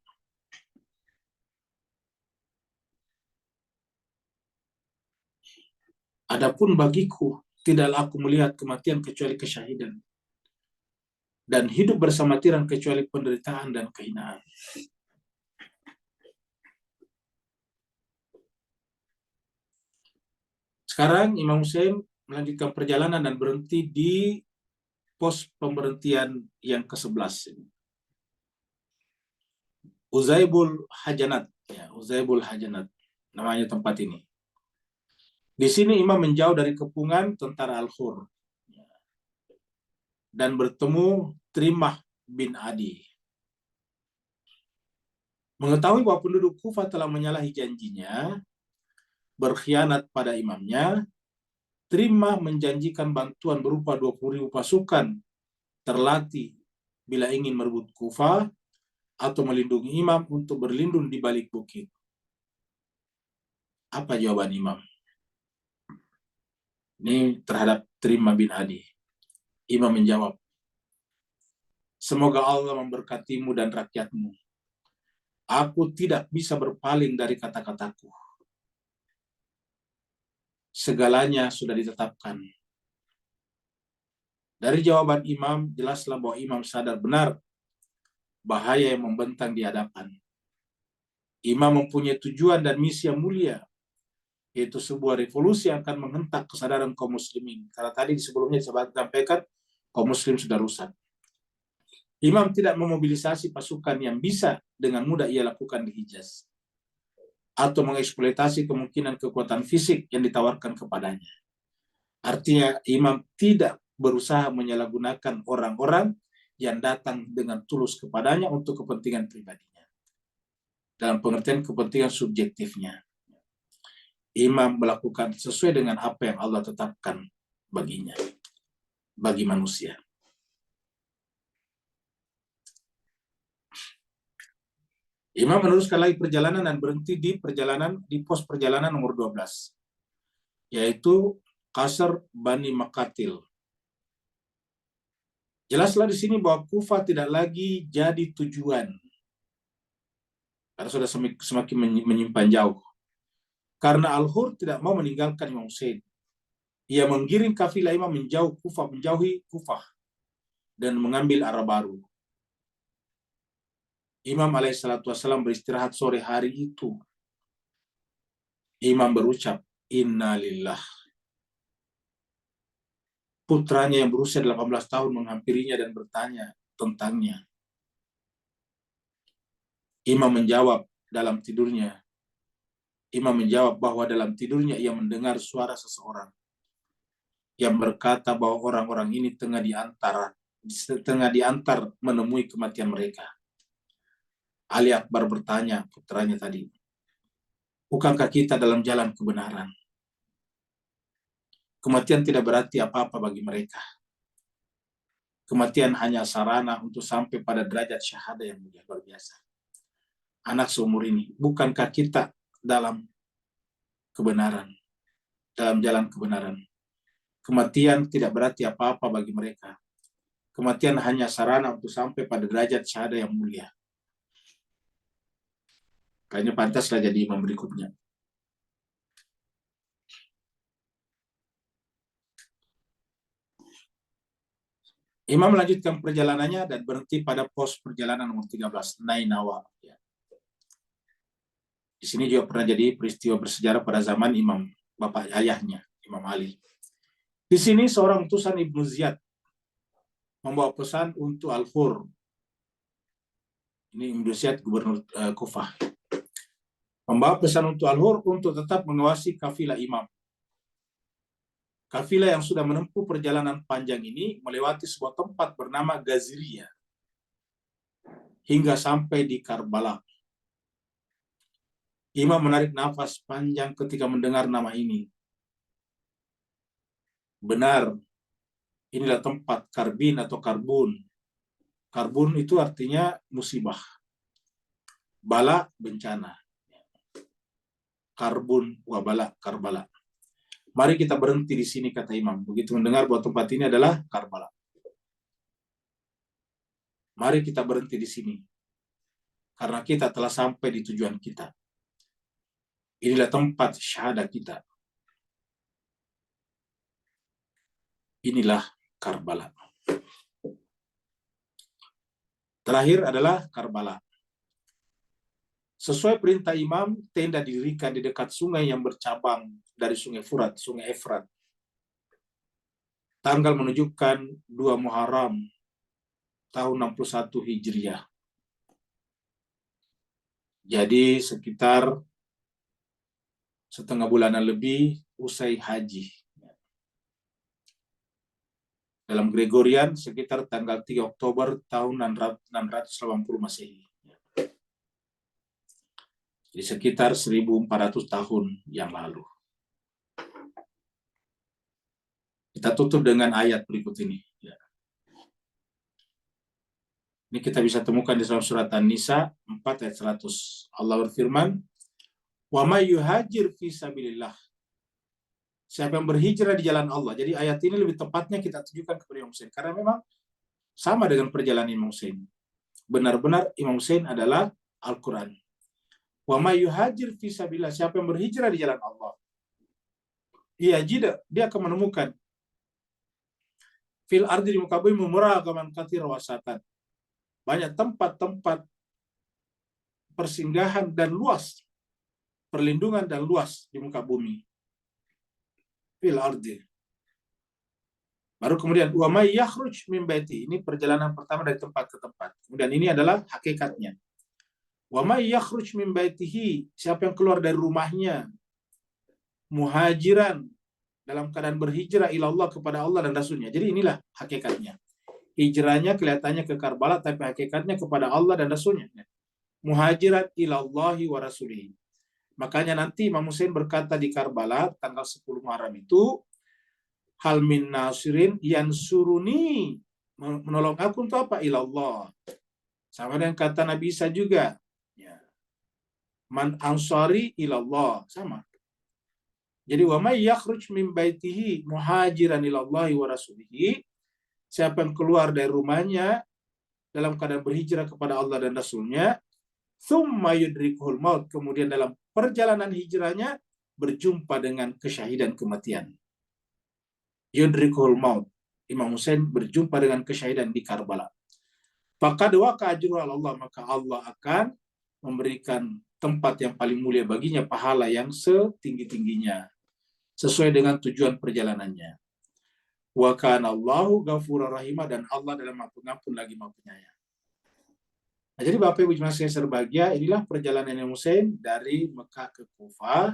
[SPEAKER 1] Adapun bagiku, tidaklah aku melihat kematian kecuali kesyahidan. Dan hidup bersama tiran kecuali penderitaan dan kehinaan. Sekarang Imam Hussein melanjutkan perjalanan dan berhenti di pos pemberhentian yang ke-11. Uzaibul Hajanat. Ya, Uzaibul Hajanat. Namanya tempat ini. Di sini Imam menjauh dari kepungan tentara Al-Hur dan bertemu Trimah bin Adi. Mengetahui bahwa penduduk Kufah telah menyalahi janjinya, berkhianat pada imamnya, Trimah menjanjikan bantuan berupa 20.000 pasukan terlatih bila ingin merebut Kufah atau melindungi imam untuk berlindung di balik bukit. Apa jawaban imam? Ini terhadap Trimah bin Adi. Imam menjawab, semoga Allah memberkatimu dan rakyatmu. Aku tidak bisa berpaling dari kata-kataku. Segalanya sudah ditetapkan. Dari jawaban imam, jelaslah bahwa imam sadar benar bahaya yang membentang di hadapan. Imam mempunyai tujuan dan misi yang mulia, yaitu sebuah revolusi yang akan menghentak kesadaran kaum muslimin. Karena tadi sebelumnya saya sampaikan, kaum muslim sudah rusak. Imam tidak memobilisasi pasukan yang bisa dengan mudah ia lakukan di Hijaz, atau mengeksploitasi kemungkinan kekuatan fisik yang ditawarkan kepadanya. Artinya, imam tidak berusaha menyalahgunakan orang-orang yang datang dengan tulus kepadanya untuk kepentingan pribadinya. Dalam pengertian kepentingan subjektifnya. Imam melakukan sesuai dengan apa yang Allah tetapkan baginya, bagi manusia. Imam meneruskan lagi perjalanan dan berhenti di pos perjalanan nomor 12, yaitu Qasr Bani Maqatil. Jelaslah di sini bahwa Kufah tidak lagi jadi tujuan, karena sudah semakin menyimpan jauh. Karena Al-Hur tidak mau meninggalkan Imam Hussein. Ia menggiring kafilah imam menjauhi Kufah dan mengambil arah baru. Imam alaihissalatu wassalam beristirahat sore hari itu. Imam berucap, Inna lillah. putranya yang berusia 18 tahun menghampirinya dan bertanya tentangnya. Imam menjawab bahwa dalam tidurnya ia mendengar suara seseorang yang berkata bahwa orang-orang ini tengah diantar menemui kematian mereka. Ali Akbar bertanya putranya tadi, bukankah kita dalam jalan kebenaran? Kematian tidak berarti apa-apa bagi mereka. Kematian hanya sarana untuk sampai pada derajat syahada yang mulia, luar biasa. Anak seumur ini, bukankah kita dalam kebenaran, dalam jalan kebenaran? Kematian tidak berarti apa-apa bagi mereka. Kematian hanya sarana untuk sampai pada derajat syahada yang mulia. Kayaknya pantaslah jadi imam berikutnya. Imam melanjutkan perjalanannya dan berhenti pada pos perjalanan nomor 13, Nainawa. Di sini juga pernah jadi peristiwa bersejarah pada zaman Imam, bapak ayahnya, Imam Ali. Di sini seorang utusan Ibnu Ziyad membawa pesan untuk Al-Hur. Ini Ibnu Ziyad, gubernur Kufah. Membawa pesan untuk Al-Hur untuk tetap mengawasi kafilah imam. Kafilah yang sudah menempuh perjalanan panjang ini melewati sebuah tempat bernama Gaziriyah hingga sampai di Karbala. Imam menarik nafas panjang ketika mendengar nama ini. Benar, inilah tempat Karbin atau Karbun. Karbun itu artinya musibah. Bala, bencana. Karbun, wabala, Karbala. Mari kita berhenti di sini, kata Imam. Begitu mendengar bahwa tempat ini adalah Karbala. Mari kita berhenti di sini. Karena kita telah sampai di tujuan kita. Inilah tempat syahadat kita. Inilah Karbala. Terakhir adalah Karbala. Sesuai perintah Imam, tenda didirikan di dekat sungai yang bercabang dari sungai Furat, sungai Efrat. Tanggal menunjukkan 2 Muharram tahun 61 Hijriah. Jadi sekitar setengah bulanan lebih usai haji. Dalam Gregorian sekitar tanggal 3 Oktober tahun 680 Masehi. Jadi sekitar 1400 tahun yang lalu. Kita tutup dengan ayat berikut ini. Ini kita bisa temukan di dalam surat An-Nisa 4 ayat 100. Allah berfirman, "Wa may yuhajir fi sabilillah." Siapa yang berhijrah di jalan Allah. Jadi ayat ini lebih tepatnya kita tujukan kepada Imam Hussein. Karena memang sama dengan perjalanan Imam Hussein. Benar-benar Imam Hussein adalah Al-Quran. Wa may yuhajir fi sabilillah. Siapa yang berhijrah di jalan Allah. Dia akan menemukan fil ardi di muka bumi muragaman katsira wasatan. Banyak tempat-tempat persinggahan dan luas, perlindungan dan luas di muka bumi. Fil ardi. Baru kemudian wa may yakhruj min baiti. Ini perjalanan pertama dari tempat ke tempat. Kemudian ini adalah hakikatnya. Wa may yakhruj min baitihi. Siapa yang keluar dari rumahnya muhajiran, dalam keadaan berhijrah ilallah, kepada Allah dan Rasulnya. Jadi inilah hakikatnya. Hijrahnya kelihatannya ke Karbala, tapi hakikatnya kepada Allah dan Rasulnya. Muhajirat ilallahi wa rasulihi. Makanya nanti Imam Hussein berkata di Karbala tanggal 10 Muharram itu, hal min nasirin yansuruni, menolong aku untuk apa? Ilallah. Sama dengan kata Nabi Isa juga. Ya. Man ansari ilallah. Sama. Jadi wa may yakhruj min baitihi muhajiran ilallahi wa rasulihi. Siapa yang keluar dari rumahnya dalam keadaan berhijrah kepada Allah dan Rasulnya, thumma yudrikuhul maut, kemudian dalam perjalanan hijrahnya berjumpa dengan kesyahidan, kematian. Yudrikuhul maut. Imam Hussein berjumpa dengan kesyahidan di Karbala. Faqad waqa ajruhu Allah, maka Allah akan memberikan tempat yang paling mulia baginya, pahala yang setinggi-tingginya, sesuai dengan tujuan perjalanannya. Wa kana Allahu ghafurur rahim, dan Allah adalah Maha Pengampun lagi Maha Penyayang. Nah, jadi Bapak Ibu jemaat sekalian berbahagia, inilah perjalanan Imam Hussein dari Mekah ke Kufah,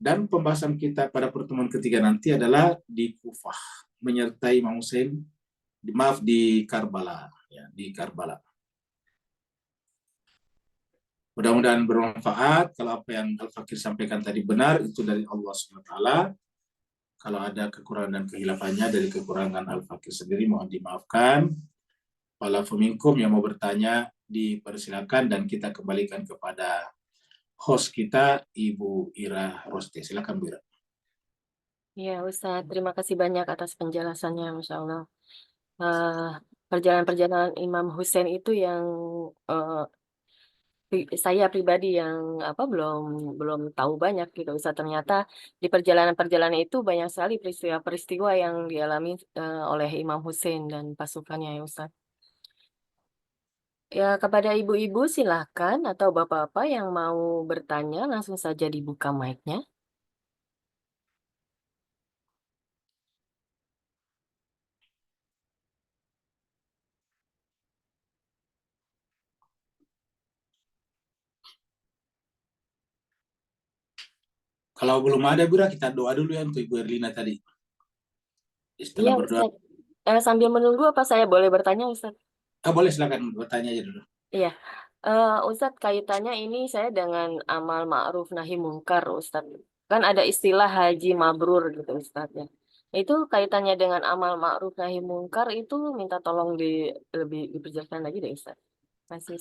[SPEAKER 1] dan pembahasan kita pada pertemuan ketiga nanti adalah di Kufah, menyertai Imam Hussein, di Karbala, ya, di Karbala. Mudah-mudahan bermanfaat. Kalau apa yang Al-Fakir sampaikan tadi benar, itu dari Allah SWT. Kalau ada kekurangan dan kehilafannya dari kekurangan Al-Fakir sendiri, mohon dimaafkan. Wala faminkum yang mau bertanya, dipersilakan, dan kita kembalikan kepada host kita, Ibu Ira Rosti. Silakan, Bu Ira.
[SPEAKER 2] Ya, Ustadz, terima kasih banyak atas penjelasannya, Masya Allah. Perjalanan-perjalanan Imam Hussein itu yang saya pribadi yang belum tahu banyak gitu, Ustadz. Ternyata di perjalanan-perjalanan itu banyak sekali peristiwa-peristiwa yang dialami oleh Imam Hussein dan pasukannya, ya Ustadz. Ya, kepada ibu-ibu silahkan, atau bapak-bapak yang mau bertanya langsung saja dibuka mic-nya.
[SPEAKER 1] Kalau belum ada, Bu Ira, kita doa dulu ya untuk Ibu Erlina tadi. Setelah
[SPEAKER 2] Iya,
[SPEAKER 1] berdoa,
[SPEAKER 2] Ustadz. Sambil menunggu, apa saya boleh bertanya, Ustadz?
[SPEAKER 1] boleh silakan bertanya aja dulu.
[SPEAKER 2] Iya, Ustadz, kaitannya ini saya dengan amal ma'ruf nahi mungkar, Ustadz. Kan ada istilah haji mabrur gitu, Ustadz ya. Itu kaitannya dengan amal ma'ruf nahi mungkar itu minta tolong lebih diperjelaskan lagi deh, Ustadz. Masih.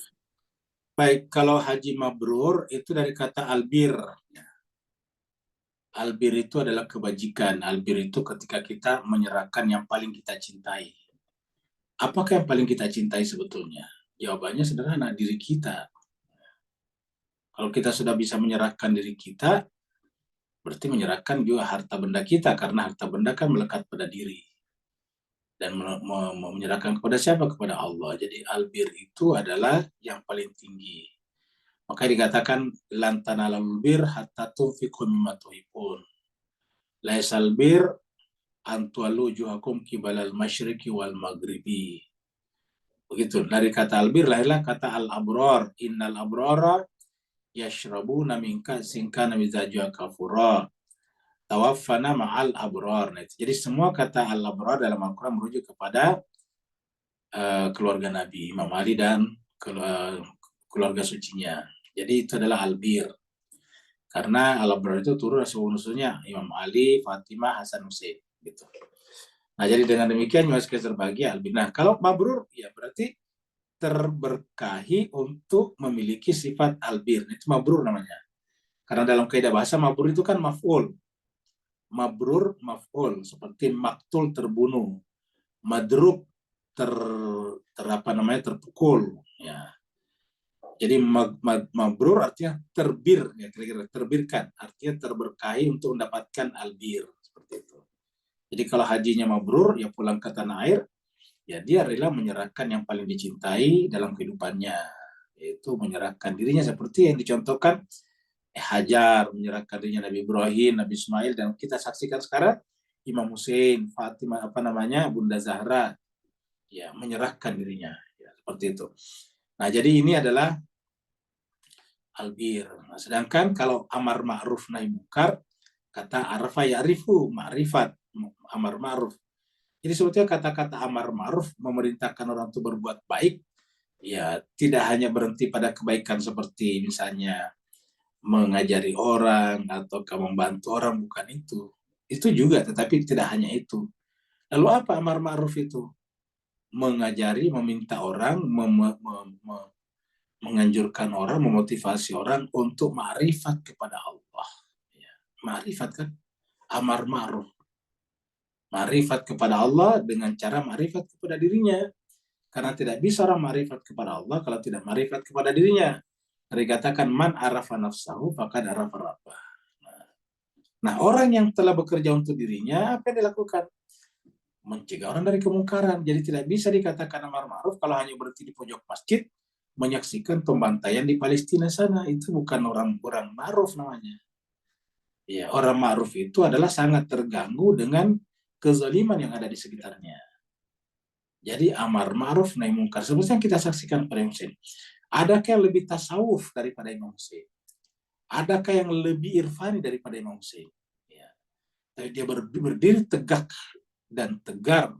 [SPEAKER 1] Baik, kalau haji mabrur itu dari kata albir. Albir itu adalah kebajikan. Albir itu ketika kita menyerahkan yang paling kita cintai. Apakah yang paling kita cintai sebetulnya? Jawabannya sederhana, diri kita. Kalau kita sudah bisa menyerahkan diri kita, berarti menyerahkan juga harta benda kita, karena harta benda kan melekat pada diri. Dan menyerahkan kepada siapa? Kepada Allah. Jadi albir itu adalah yang paling tinggi. Maka dikatakan lantana lalbir hatta tunfiqu mimma tuhibun. Laisal bir antualu juhakum kibalal masyriqi wal maghribi. Begitu. Dari kata albir lahirlah kata al-abror. Innal abrora yashrabuna min ka'sin kana mizajuha kafura. Tawaffana ma'al abror. Nah, jadi semua kata al-abror dalam Al-Quran merujuk kepada keluarga Nabi Imam Ali dan keluarga sucinya. Jadi itu adalah albir. Karena al-abror itu turun asal-usulnya Imam Ali, Fatimah, Hasan, Hussein gitu. Nah, jadi dengan demikian juga terbagi albir. Nah, kalau mabrur ya berarti terberkahi untuk memiliki sifat albir. Itu mabrur namanya. Karena dalam kaidah bahasa mabrur itu kan maf'ul. Mabrur maf'ul, seperti maktul terbunuh, madrub terpukul ya. Jadi mabrur artinya terbir, ya kira-kira terbirkan, artinya terberkahi untuk mendapatkan albir seperti itu. Jadi kalau hajinya mabrur, ya pulang ke tanah air, ya dia rela menyerahkan yang paling dicintai dalam kehidupannya, yaitu menyerahkan dirinya seperti yang dicontohkan Hajar, menyerahkan dirinya Nabi Ibrahim, Nabi Ismail, dan kita saksikan sekarang Imam Hussein, Fatimah Bunda Zahra, ya menyerahkan dirinya, ya, seperti itu. Nah, jadi ini adalah albir. Nah, sedangkan kalau amar ma'ruf nahi munkar, kata arafa ya'rifu, ma'rifat, amar ma'ruf. Jadi sebetulnya kata-kata amar ma'ruf memerintahkan orang untuk berbuat baik, ya tidak hanya berhenti pada kebaikan seperti misalnya mengajari orang atau membantu orang, bukan itu. Itu juga, tetapi tidak hanya itu. Lalu apa amar ma'ruf itu? Mengajari, meminta orang, menganjurkan orang, memotivasi orang untuk ma'rifat kepada Allah. Ya, ma'rifat kan? Amar ma'ruf. Ma'rifat kepada Allah dengan cara ma'rifat kepada dirinya. Karena tidak bisa orang ma'rifat kepada Allah kalau tidak ma'rifat kepada dirinya. Dikatakan man arafa nafsahu faqad arafa rabbah. Nah, orang yang telah bekerja untuk dirinya, apa yang dilakukan? Mencegah orang dari kemungkaran. Jadi tidak bisa dikatakan amar ma'ruf kalau hanya berhenti di pojok masjid menyaksikan pembantaian di Palestina sana. Itu bukan orang ma'ruf namanya. Ya, orang ma'ruf itu adalah sangat terganggu dengan kezaliman yang ada di sekitarnya. Jadi amar ma'ruf nahi mungkar. Seperti yang kita saksikan pada Imam Hussein. Adakah yang lebih tasawuf daripada Imam Hussein? Adakah yang lebih irfani daripada Imam Hussein? Ya. Tapi dia berdiri tegak dan tegar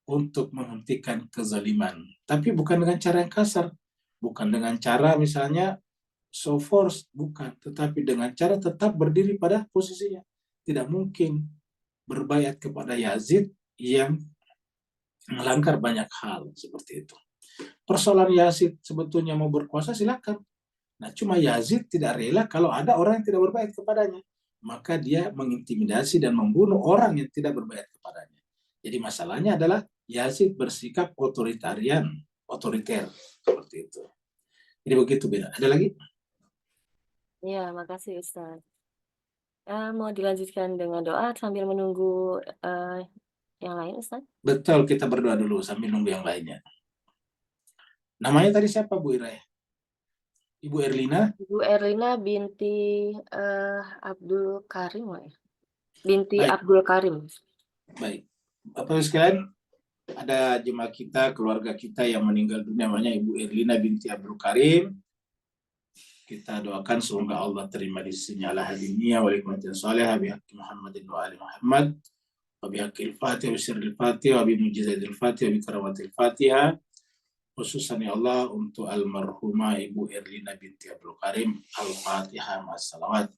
[SPEAKER 1] untuk menghentikan kezaliman. Tapi bukan dengan cara yang kasar. Bukan dengan cara misalnya so force. Bukan. Tetapi dengan cara tetap berdiri pada posisinya. Tidak mungkin berbaiat kepada Yazid yang melanggar banyak hal seperti itu. Persoalan Yazid sebetulnya mau berkuasa silakan. Nah, cuma Yazid tidak rela kalau ada orang yang tidak berbaiat kepadanya. Maka dia mengintimidasi dan membunuh orang yang tidak berbaiat kepadanya. Jadi masalahnya adalah Yazid bersikap otoriter seperti itu. Jadi begitu beda. Ada lagi?
[SPEAKER 2] Ya, makasih Ustaz. Mau dilanjutkan dengan doa sambil menunggu yang lain, Ustaz?
[SPEAKER 1] Betul, kita berdoa dulu sambil nunggu yang lainnya. Namanya tadi siapa, Bu Ira? Ibu Erlina?
[SPEAKER 2] Ibu Erlina binti Abdul Karim, ya? Binti
[SPEAKER 1] Baik.
[SPEAKER 2] Abdul Karim.
[SPEAKER 1] Baik. Bapak-Ibu sekalian, ada jemaah kita, keluarga kita yang meninggal dunia namanya Ibu Erlina binti Abdul Karim. Kita doakan semoga Allah terima di sisinya ala hadiniya wa likmatin salihah bihaqqi Muhammadin wa ali Muhammad wa bihaqqil Fatihah wa sirril Fatihah wa bi mujizadil Fatihah wa bi karamatil Fatihah. Khususan ya Allah untuk almarhumah Ibu Erlina binti Abdul Karim. Al-Fatihah ma'as-salawat.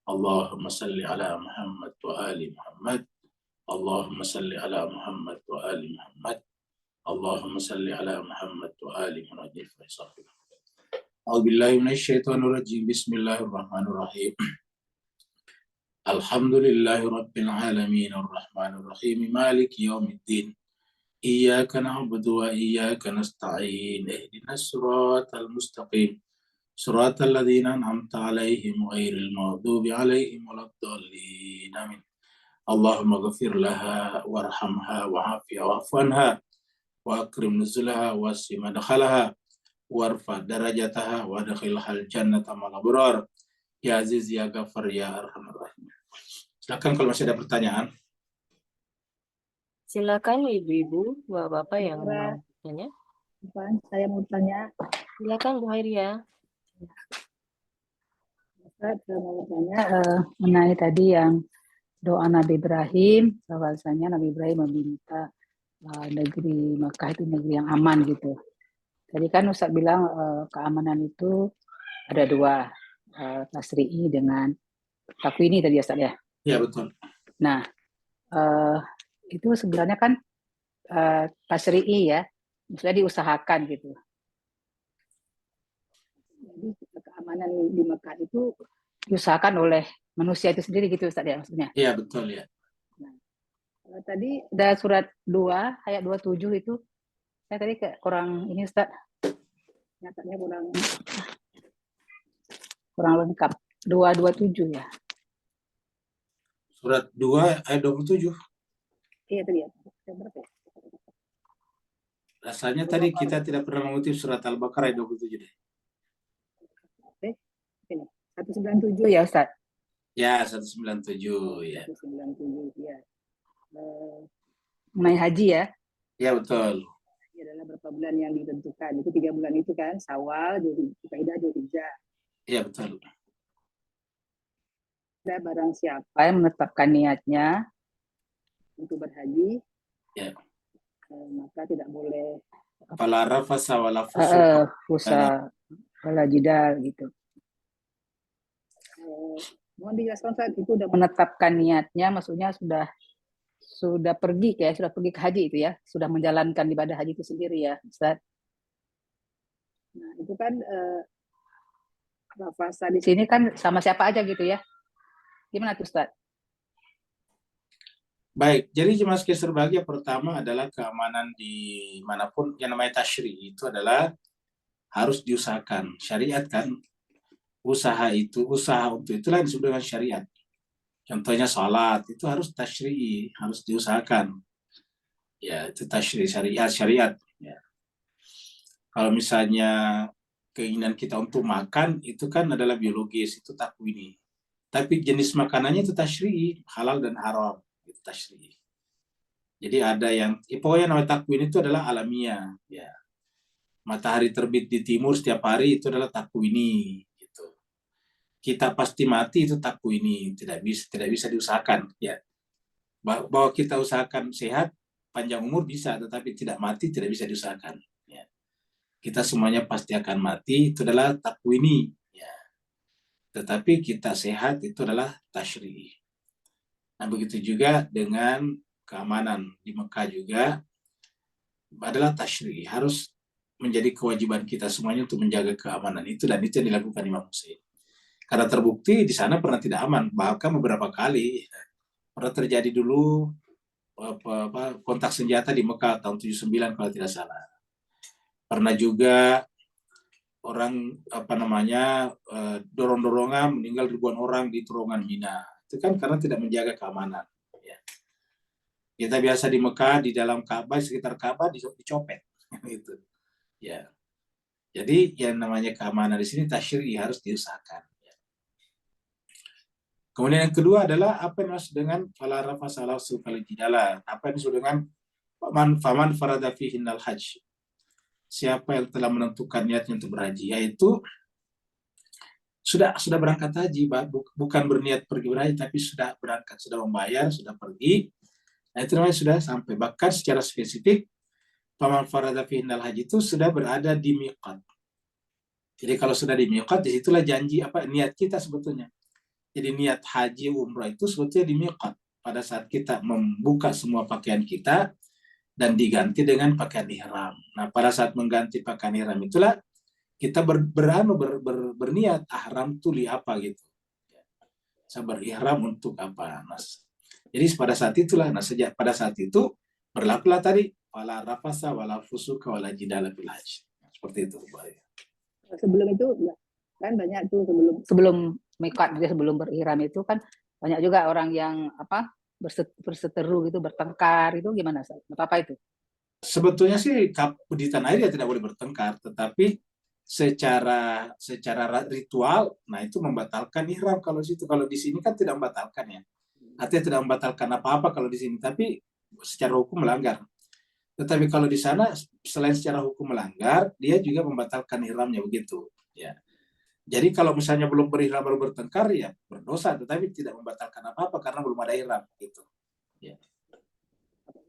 [SPEAKER 1] Allahumma salli ala Muhammad wa ali Muhammad. Allahumma salli ala Muhammad wa ali Muhammad. Allahumma salli ala Muhammad wa ali Muhammad. A'udzubillahi minasyaitonirrajim. Bismillahirrahmanirrahim. Alhamdulillahi rabbil alamin arrahmanir rahim maliki yaumiddin. Iyyaka na'budu wa iyyaka nasta'in. Ihdinas siratal mustaqim. Siratal ladzina an'amta 'alaihim ghairil maghdubi 'alaihim waladdallin. Amin. Allahumma ghfir laha warhamha wa'afiha wa'fu anha wa akrim nuzulaha wasi madkhalaha warfa darajataha wa adkhilhal jannata ma'al abrar. Ya Aziz ya Ghafar ya Arhamar Rahim. Silakan kalau masih ada pertanyaan.
[SPEAKER 2] Silakan ibu-ibu, bapak-bapak yang mau tanya.
[SPEAKER 3] Saya mau tanya.
[SPEAKER 2] Silakan Bu Hairia.
[SPEAKER 3] Saya mau tanya mengenai tadi yang doa Nabi Ibrahim, bahwasanya Nabi Ibrahim meminta negeri Makkah itu negeri yang aman gitu. Tadi kan Ustaz bilang keamanan itu ada dua, tasri'i dengan takwini tadi Ustaz ya.
[SPEAKER 1] Ya betul.
[SPEAKER 3] Nah, itu sebenarnya kan tasri'i ya, maksudnya diusahakan gitu. Jadi keamanan di Mekah itu diusahakan oleh manusia itu sendiri gitu Ustaz ya maksudnya.
[SPEAKER 1] Iya betul ya.
[SPEAKER 3] Nah, tadi ada surat 2 ayat 27 itu saya tadi kurang ini Ustaz. Nyatanya kurang lengkap. 227 ya.
[SPEAKER 1] Surat 2 ayat 27.
[SPEAKER 3] Iya tadi ya. Berapa ya?
[SPEAKER 1] Rasanya tadi kita tidak pernah mengutip surat Al-Baqarah ayat 27 deh.
[SPEAKER 3] Oke. Ini 197 ya Ustaz.
[SPEAKER 1] Ya 197 ya.
[SPEAKER 3] 197 ya. Mengenai haji ya.
[SPEAKER 1] Ya betul.
[SPEAKER 3] Ini adalah berapa bulan yang ditentukan. Itu 3 bulan itu kan, Syawal, Dzulhijjah, Dzulhijjah.
[SPEAKER 1] Ya betul.
[SPEAKER 3] Ada barang siapa yang menetapkan niatnya untuk berhaji,
[SPEAKER 1] ya,
[SPEAKER 3] maka tidak boleh
[SPEAKER 1] fala rafasa wala fusuq
[SPEAKER 3] wala jidal gitu. Mohon dijelaskan Ustaz, itu udah menetapkan niatnya, maksudnya sudah pergi ya, sudah pergi ke haji itu ya, sudah menjalankan ibadah haji itu sendiri ya Ustaz. Nah itu kan rafasa di sini kan sama siapa aja gitu ya. Gimana tuh Ustaz?
[SPEAKER 1] Baik, jadi jemaah sekalian berbahagia, pertama adalah keamanan di manapun yang namanya tasyri itu adalah harus diusahakan. Syariat kan, usaha untuk itulah disebut dengan syariat. Contohnya sholat itu harus tasyri, harus diusahakan. Ya, itu tasyri syariat. Ya. Kalau misalnya keinginan kita untuk makan itu kan adalah biologis, itu takwini. Tapi jenis makanannya itu tasyri, halal dan haram, itu tasyri. Jadi ada yang, pokoknya namanya takwin itu adalah alamiah. Ya. Matahari terbit di timur setiap hari itu adalah takwini. Gitu. Kita pasti mati itu takwini, tidak bisa diusahakan. Ya. Bahwa kita usahakan sehat, panjang umur bisa, tetapi tidak mati tidak bisa diusahakan. Ya. Kita semuanya pasti akan mati, itu adalah takwini. Ya. Tetapi kita sehat itu adalah tasyri. Nah, begitu juga dengan keamanan di Mekah juga adalah tasyri. Harus menjadi kewajiban kita semuanya untuk menjaga keamanan itu, dan itu yang dilakukan Imam Hussein. Karena terbukti di sana pernah tidak aman, bahkan beberapa kali pernah terjadi dulu kontak senjata di Mekah tahun 79 kalau tidak salah. Pernah juga orang dorong-dorongan meninggal ribuan orang di terowongan Mina. Itu kan karena tidak menjaga keamanan. Ya. Kita biasa di Mekah, di dalam Ka'bah, sekitar Ka'bah dicopet. Gitu. Ya. Jadi yang namanya keamanan di sini tasyri harus diusahakan. Ya. Kemudian yang kedua adalah apa yang maksud dengan fala rafasa wala fusuqa wala jidala. Apa yang maksud dengan faman farada fihinnal hajj. Siapa yang telah menentukan niatnya untuk berhaji, yaitu sudah berangkat haji, bukan berniat pergi berhaji, tapi sudah berangkat, sudah membayar, sudah pergi. Nah, itu namanya sudah sampai. Bahkan secara spesifik, faman farada fihinnal haji itu sudah berada di miqat. Jadi kalau sudah di miqat, disitulah janji niat kita sebetulnya. Jadi niat haji umrah itu sebetulnya di miqat. Pada saat kita membuka semua pakaian kita dan diganti dengan pakaian ihram. Nah, pada saat mengganti pakaian ihram itulah kita berniat ahram itu li apa gitu. Saya berihram untuk apa, Mas. Jadi pada saat itulah, sejak pada saat itu berlakulah tadi wala rafasa wala fusuka wala jidala fil hajj. Seperti itu, Pak.
[SPEAKER 3] Sebelum itu kan banyak tuh sebelum miqat, sebelum berihram itu kan banyak juga orang yang berseteru gitu, bertengkar itu gimana, apa itu?
[SPEAKER 1] Sebetulnya sih di tanah air ya tidak boleh bertengkar, tetapi secara ritual, nah itu membatalkan ihram kalau di situ. Kalau di sini kan tidak membatalkan ya. Artinya tidak membatalkan apa-apa kalau di sini, tapi secara hukum melanggar. Tetapi kalau di sana selain secara hukum melanggar, dia juga membatalkan ihramnya begitu. Ya. Jadi kalau misalnya belum berihram baru bertengkar ya berdosa, tetapi tidak membatalkan apa-apa karena belum ada ihram gitu. Ya.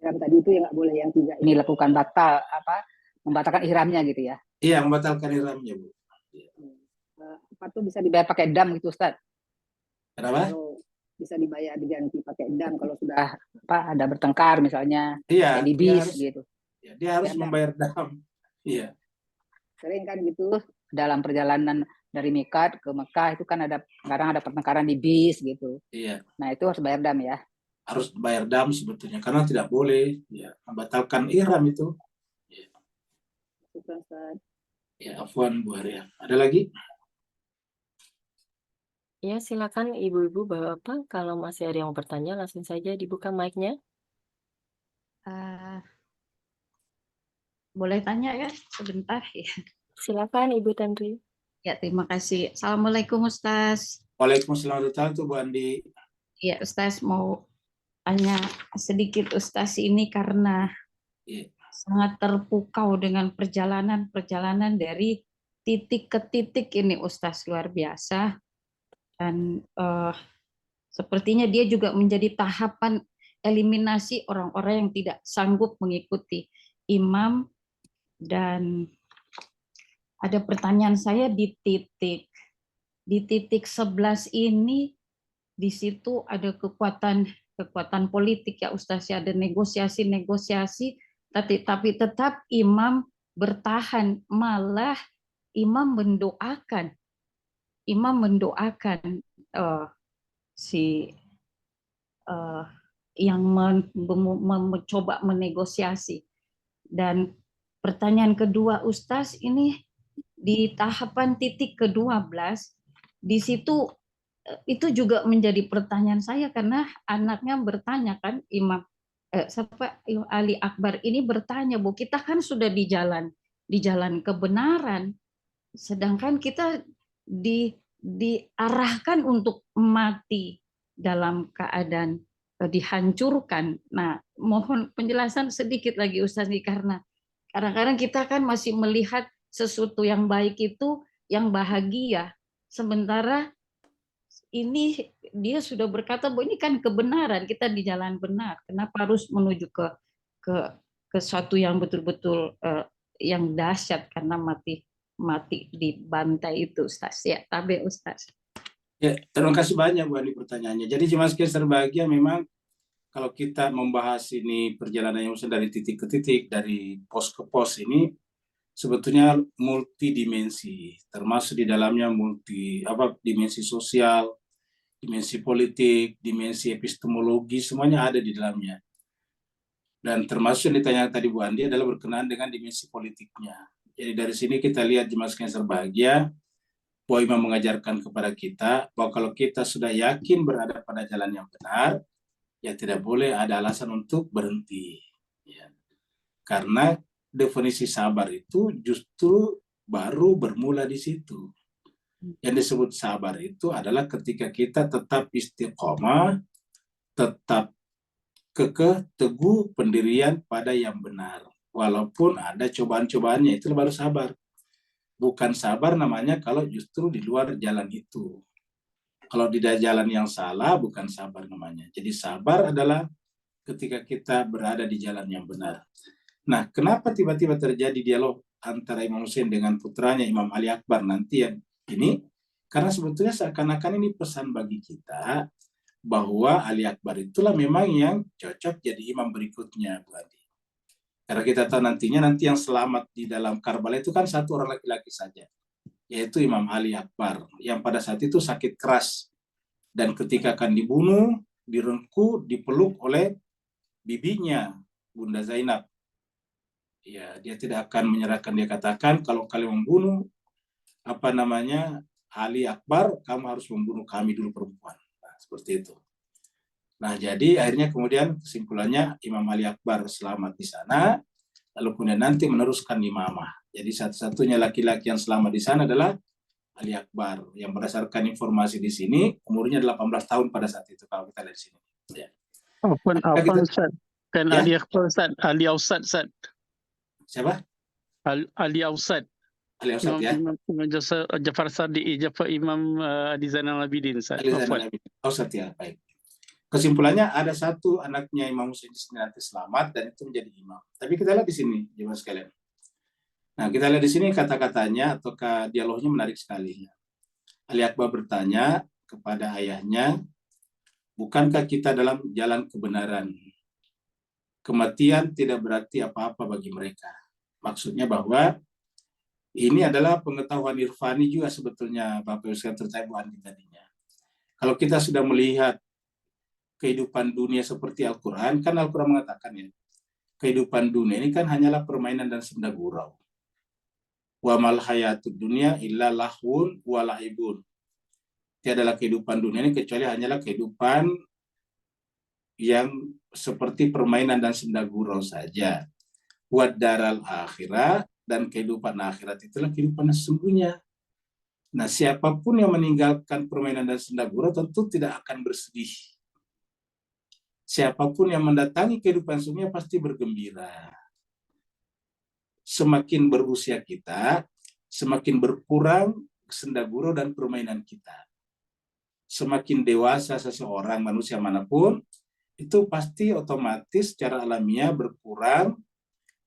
[SPEAKER 3] Ihram tadi itu yang nggak boleh, yang tidak ini lakukan membatalkan ihramnya gitu ya?
[SPEAKER 1] Iya, membatalkan ihramnya, Bu.
[SPEAKER 3] Apa tuh bisa dibayar pakai dam gitu, Ustaz?
[SPEAKER 1] Kenapa?
[SPEAKER 3] Kalau bisa dibayar diganti pakai dam kalau sudah ada bertengkar misalnya,
[SPEAKER 1] iya,
[SPEAKER 3] di bis gitu.
[SPEAKER 1] Ya, dia harus membayar dam. Iya.
[SPEAKER 3] Sering kan gitu dalam perjalanan dari Miqat ke Mekah itu kan kadang ada pertengkaran di bis gitu. Iya. Nah, itu harus bayar dam ya.
[SPEAKER 1] Harus bayar dam sebetulnya karena tidak boleh ya membatalkan ihram itu. Ya. Ya, afwan Bu Arya. Ada lagi?
[SPEAKER 2] Ya, silakan ibu-ibu, bapak, kalau masih ada yang mau bertanya langsung saja dibuka mic-nya.
[SPEAKER 4] Boleh tanya ya sebentar ya.
[SPEAKER 2] Silakan Ibu Tantri.
[SPEAKER 4] Ya, terima kasih. Assalamualaikum Ustaz.
[SPEAKER 1] Waalaikumsalam warahmatullahi wabarakatuh, Bu Andi.
[SPEAKER 4] Ya, Ustaz mau tanya sedikit Ustaz ini karena sangat terpukau dengan perjalanan dari titik ke titik ini Ustaz, luar biasa. Dan sepertinya dia juga menjadi tahapan eliminasi orang-orang yang tidak sanggup mengikuti imam. Dan ada pertanyaan saya di titik 11 ini, di situ ada kekuatan politik ya Ustaz, ada negosiasi, tapi tetap imam bertahan, malah imam mendoakan yang mencoba menegosiasi. Dan pertanyaan kedua Ustaz, ini di tahapan titik ke-12, di situ itu juga menjadi pertanyaan saya karena anaknya bertanya kan, Ali Akbar ini bertanya, Bu, kita kan sudah di jalan kebenaran, sedangkan kita diarahkan untuk mati dalam keadaan dihancurkan. Nah, mohon penjelasan sedikit lagi Ustaz nih, karena kadang-kadang kita kan masih melihat sesuatu yang baik itu yang bahagia, sementara ini dia sudah berkata bahwa ini kan kebenaran, kita di jalan benar. Kenapa harus menuju ke ke suatu yang betul-betul yang dahsyat karena mati dibantai itu, Ustaz. Ya, tabe Ustaz.
[SPEAKER 1] Ya, terima kasih banyak Bu Ani pertanyaannya. Jadi jemaah sekalian berbahagia, memang kalau kita membahas ini perjalanan yang dari titik ke titik, dari pos ke pos ini sebetulnya multidimensi, termasuk di dalamnya dimensi sosial, dimensi politik, dimensi epistemologi, semuanya ada di dalamnya. Dan termasuk yang ditanya tadi Bu Andi adalah berkenaan dengan dimensi politiknya. Jadi dari sini kita lihat jemaah sekalian berbahagia, bahwa Imam mengajarkan kepada kita bahwa kalau kita sudah yakin berada pada jalan yang benar, ya tidak boleh ada alasan untuk berhenti. Ya. Karena definisi sabar itu justru baru bermula di situ. Yang disebut sabar itu adalah ketika kita tetap istiqomah, tetap kekeh, teguh pendirian pada yang benar. Walaupun ada cobaan-cobaannya, itu baru sabar. Bukan sabar namanya kalau justru di luar jalan itu. Kalau di jalan yang salah, bukan sabar namanya. Jadi sabar adalah ketika kita berada di jalan yang benar. Nah, kenapa tiba-tiba terjadi dialog antara Imam Hussein dengan putranya Imam Ali Akbar nanti yang ini? Karena sebetulnya seakan-akan ini pesan bagi kita bahwa Ali Akbar itulah memang yang cocok jadi imam berikutnya, Bu Adi. Karena kita tahu nanti yang selamat di dalam Karbala itu kan satu orang laki-laki saja, yaitu Imam Ali Akbar, yang pada saat itu sakit keras. Dan ketika akan dibunuh, direngkuh, dipeluk oleh bibinya, Bunda Zainab. Ya, dia tidak akan menyerahkan, dia katakan, kalau kalian membunuh, Ali Akbar, kamu harus membunuh kami dulu perempuan. Nah, seperti itu. Nah, jadi akhirnya kemudian kesimpulannya Imam Ali Akbar selamat di sana, lalu kemudian nanti meneruskan imamah. Jadi satu-satunya laki-laki yang selamat di sana adalah Ali Akbar, yang berdasarkan informasi di sini umurnya 18 tahun pada saat itu kalau kita lihat di sini. Ya.
[SPEAKER 5] Apa Ustaz? Kan
[SPEAKER 1] ya?
[SPEAKER 5] Ali Akbar Ustaz, Ali Ausad Ustaz.
[SPEAKER 1] Siapa?
[SPEAKER 5] Ali Ausad.
[SPEAKER 1] Ali Ausad ya.
[SPEAKER 5] Imam Jafar Sadiq, Imam Ali Zainal Abidin Ustaz.
[SPEAKER 1] Ali Zainal Abidin. Ausad ya, baik. Kesimpulannya ada satu anaknya Imam Hussein di sini nanti selamat dan itu menjadi imam. Tapi kita lihat di sini, jemaah sekalian. Nah, kita lihat di sini kata-katanya atau dialognya menarik sekali. Ali Akbar bertanya kepada ayahnya, bukankah kita dalam jalan kebenaran? Kematian tidak berarti apa-apa bagi mereka. Maksudnya bahwa ini adalah pengetahuan irfani juga sebetulnya, Bapak Ibu sekalian, terkait Bu Andi tadinya. Kalau kita sudah melihat kehidupan dunia seperti Al-Quran, kan Al-Quran mengatakan ya, kehidupan dunia ini kan hanyalah permainan dan senda gurau. Wa mal hayatud dunya illa lahwun wa la'ibun. Tiadalah kehidupan dunia ini kecuali hanyalah kehidupan yang seperti permainan dan senda gurau saja. Wa daral akhirah, dan kehidupan akhirat itulah kehidupan sesungguhnya. Nah, siapapun yang meninggalkan permainan dan senda gurau tentu tidak akan bersedih. Siapapun yang mendatangi kehidupan sesungguhnya pasti bergembira. Semakin berusia kita, semakin berkurang senda gurau dan permainan kita. Semakin dewasa seseorang, manusia manapun, itu pasti otomatis secara alamiah berkurang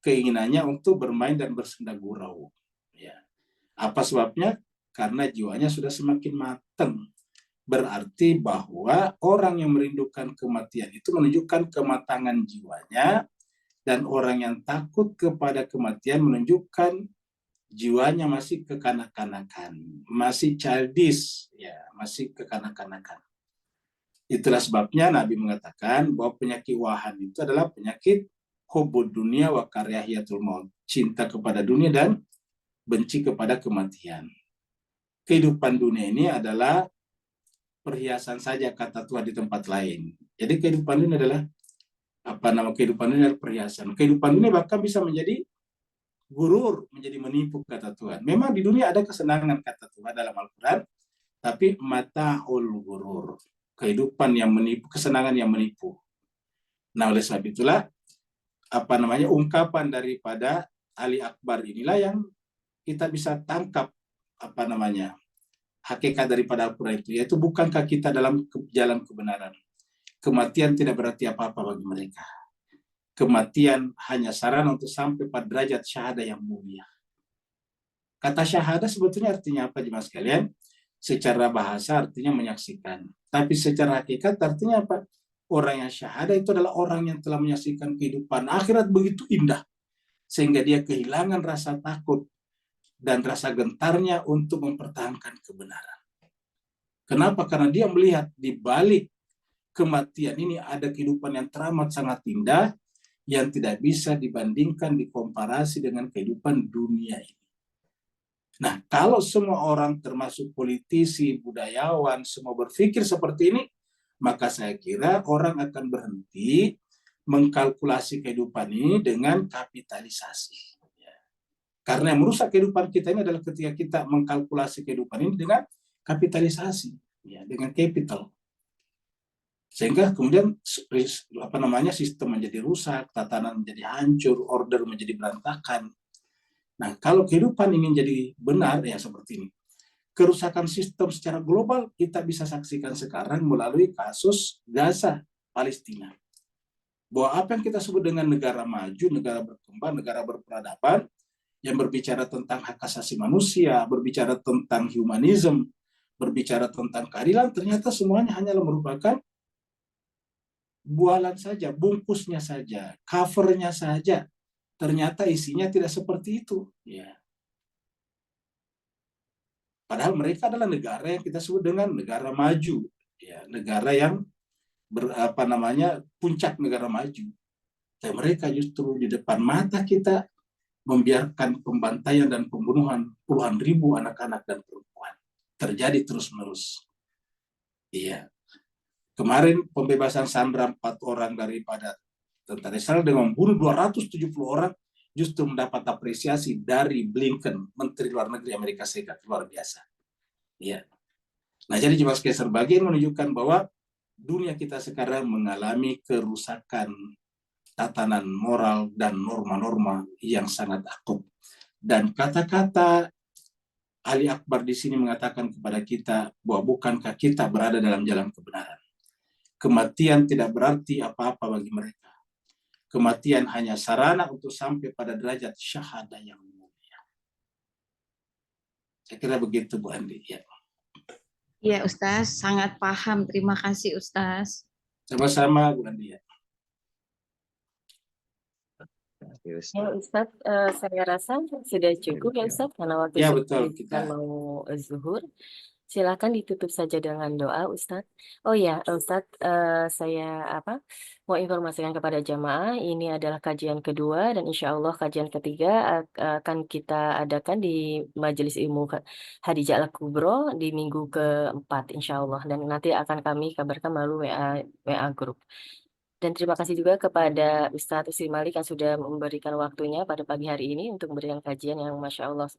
[SPEAKER 1] keinginannya untuk bermain dan bersenda gurau. Ya. Apa sebabnya? Karena jiwanya sudah semakin matang. Berarti bahwa orang yang merindukan kematian itu menunjukkan kematangan jiwanya, dan orang yang takut kepada kematian menunjukkan jiwanya masih kekanak-kanakan, masih childish, ya, masih kekanak-kanakan. Itulah sebabnya Nabi mengatakan bahwa penyakit wahan itu adalah penyakit hubbud dunia wa karahiyatul maut, cinta kepada dunia dan benci kepada kematian. Kehidupan dunia ini adalah perhiasan saja, kata Tuhan di tempat lain. Jadi kehidupan ini adalah kehidupan ini adalah perhiasan. Kehidupan ini bahkan bisa menjadi gurur, menjadi menipu, kata Tuhan. Memang di dunia ada kesenangan, kata Tuhan dalam Al-Quran, tapi mata'ul gurur, kehidupan yang menipu, kesenangan yang menipu. Nah, oleh sebab itulah ungkapan daripada Ali Akbar inilah yang kita bisa tangkap hakikat daripada Al-Quran itu, yaitu bukankah kita dalam jalan kebenaran. Kematian tidak berarti apa-apa bagi mereka. Kematian hanya sarana untuk sampai pada derajat syahadah yang mulia. Kata syahadah sebetulnya artinya apa, jemaah sekalian? Secara bahasa artinya menyaksikan. Tapi secara hakikat artinya apa? Orang yang syahadah itu adalah orang yang telah menyaksikan kehidupan akhirat begitu indah, sehingga dia kehilangan rasa takut dan rasa gentarnya untuk mempertahankan kebenaran. Kenapa? Karena dia melihat di balik kematian ini ada kehidupan yang teramat sangat indah, yang tidak bisa dibandingkan, dikomparasi dengan kehidupan dunia ini. Nah, kalau semua orang termasuk politisi, budayawan, semua berpikir seperti ini, maka saya kira orang akan berhenti mengkalkulasi kehidupan ini dengan kapitalisasi. Karena yang merusak kehidupan kita ini adalah ketika kita mengkalkulasi kehidupan ini dengan kapitalisasi, dengan capital. Sehingga kemudian sistem menjadi rusak, tatanan menjadi hancur, order menjadi berantakan. Nah, kalau kehidupan ini jadi benar, ya seperti ini. Kerusakan sistem secara global kita bisa saksikan sekarang melalui kasus Gaza, Palestina. Bahwa apa yang kita sebut dengan negara maju, negara berkembang, negara berperadaban, yang berbicara tentang hak asasi manusia, berbicara tentang humanism, berbicara tentang keadilan, ternyata semuanya hanyalah merupakan bualan saja, bungkusnya saja, covernya saja. Ternyata isinya tidak seperti itu. Ya. Padahal mereka adalah negara yang kita sebut dengan negara maju, ya, negara yang puncak negara maju. Dan mereka justru di depan mata kita membiarkan pembantaian dan pembunuhan puluhan ribu anak-anak dan perempuan terjadi terus-menerus. Iya. Kemarin pembebasan sandera 4 orang daripada tentara Israel dengan membunuh 270 orang justru mendapat apresiasi dari Blinken, Menteri Luar Negeri Amerika Serikat. Luar biasa. Ya. Nah, jadi jemaah sekalian, sebagian menunjukkan bahwa dunia kita sekarang mengalami kerusakan tatanan moral dan norma-norma yang sangat akut. Dan kata-kata Ali Akbar di sini mengatakan kepada kita bahwa bukankah kita berada dalam jalan kebenaran. Kematian tidak berarti apa-apa bagi mereka. Kematian hanya sarana untuk sampai pada derajat syahadah yang mulia. Saya kira begitu, Bu Andi. Ya.
[SPEAKER 4] Ya, Ustaz, sangat paham. Terima kasih, Ustaz.
[SPEAKER 1] Sama-sama, Bu Andi. Ya.
[SPEAKER 2] Ya, Ustaz, saya rasa sudah cukup ya, Ustaz, karena waktu
[SPEAKER 1] Ya,
[SPEAKER 2] sudah
[SPEAKER 1] betul.
[SPEAKER 2] kita mau zuhur. Silakan ditutup saja dengan doa, Ustadz. Oh ya, Ustadz, saya mau informasikan kepada jamaah, ini adalah kajian kedua dan insya Allah kajian ketiga akan kita adakan di Majelis Ilmu Hadijah Al-Kubro di minggu keempat, insya Allah. Dan nanti akan kami kabarkan melalui WA Group. Dan terima kasih juga kepada Ustadz Usri Malik yang sudah memberikan waktunya pada pagi hari ini untuk memberikan kajian yang Masya Allah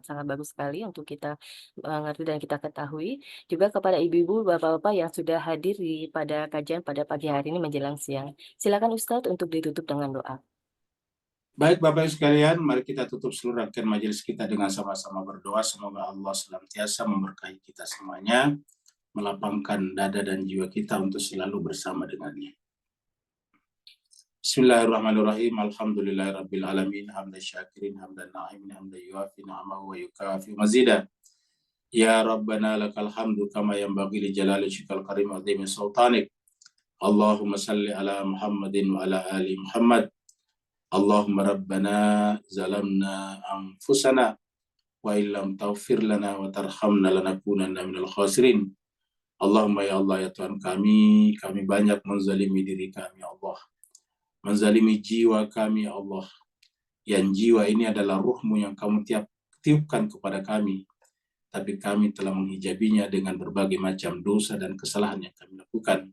[SPEAKER 2] sangat bagus sekali untuk kita mengerti dan kita ketahui. Juga kepada ibu-ibu, bapak-bapak yang sudah hadir pada kajian pada pagi hari ini menjelang siang. Silakan Ustadz untuk ditutup dengan doa.
[SPEAKER 1] Baik Bapak sekalian, mari kita tutup seluruh rangkaian majelis kita dengan sama-sama berdoa. Semoga Allah senantiasa memberkahi kita semuanya, melapangkan dada dan jiwa kita untuk selalu bersama dengannya. Bismillahirrahmanirrahim. Alhamdulillahirabbil alamin. Hamdan syakirin, hamdan na'imin, hamdan yuafi ni'amahu wa yukafi mazida. Ya Rabbana lakal hamdu kama yanbaghi li jalali wajhikal karim wa 'azimi sultanik. Allahumma salli ala Muhammadin wa ala ali Muhammad. Allahumma rabbana zalamna anfusana wa illam taghfir lana wa tarhamna lanakunanna minal khasirin. Allahumma ya Allah ya Tuhan kami banyak menzalimi diri kami ya Allah. Menzalimi jiwa kami ya Allah. Yang jiwa ini adalah ruhmu yang kamu tiupkan kepada kami. Tapi kami telah menghijabinya dengan berbagai macam dosa dan kesalahan yang kami lakukan.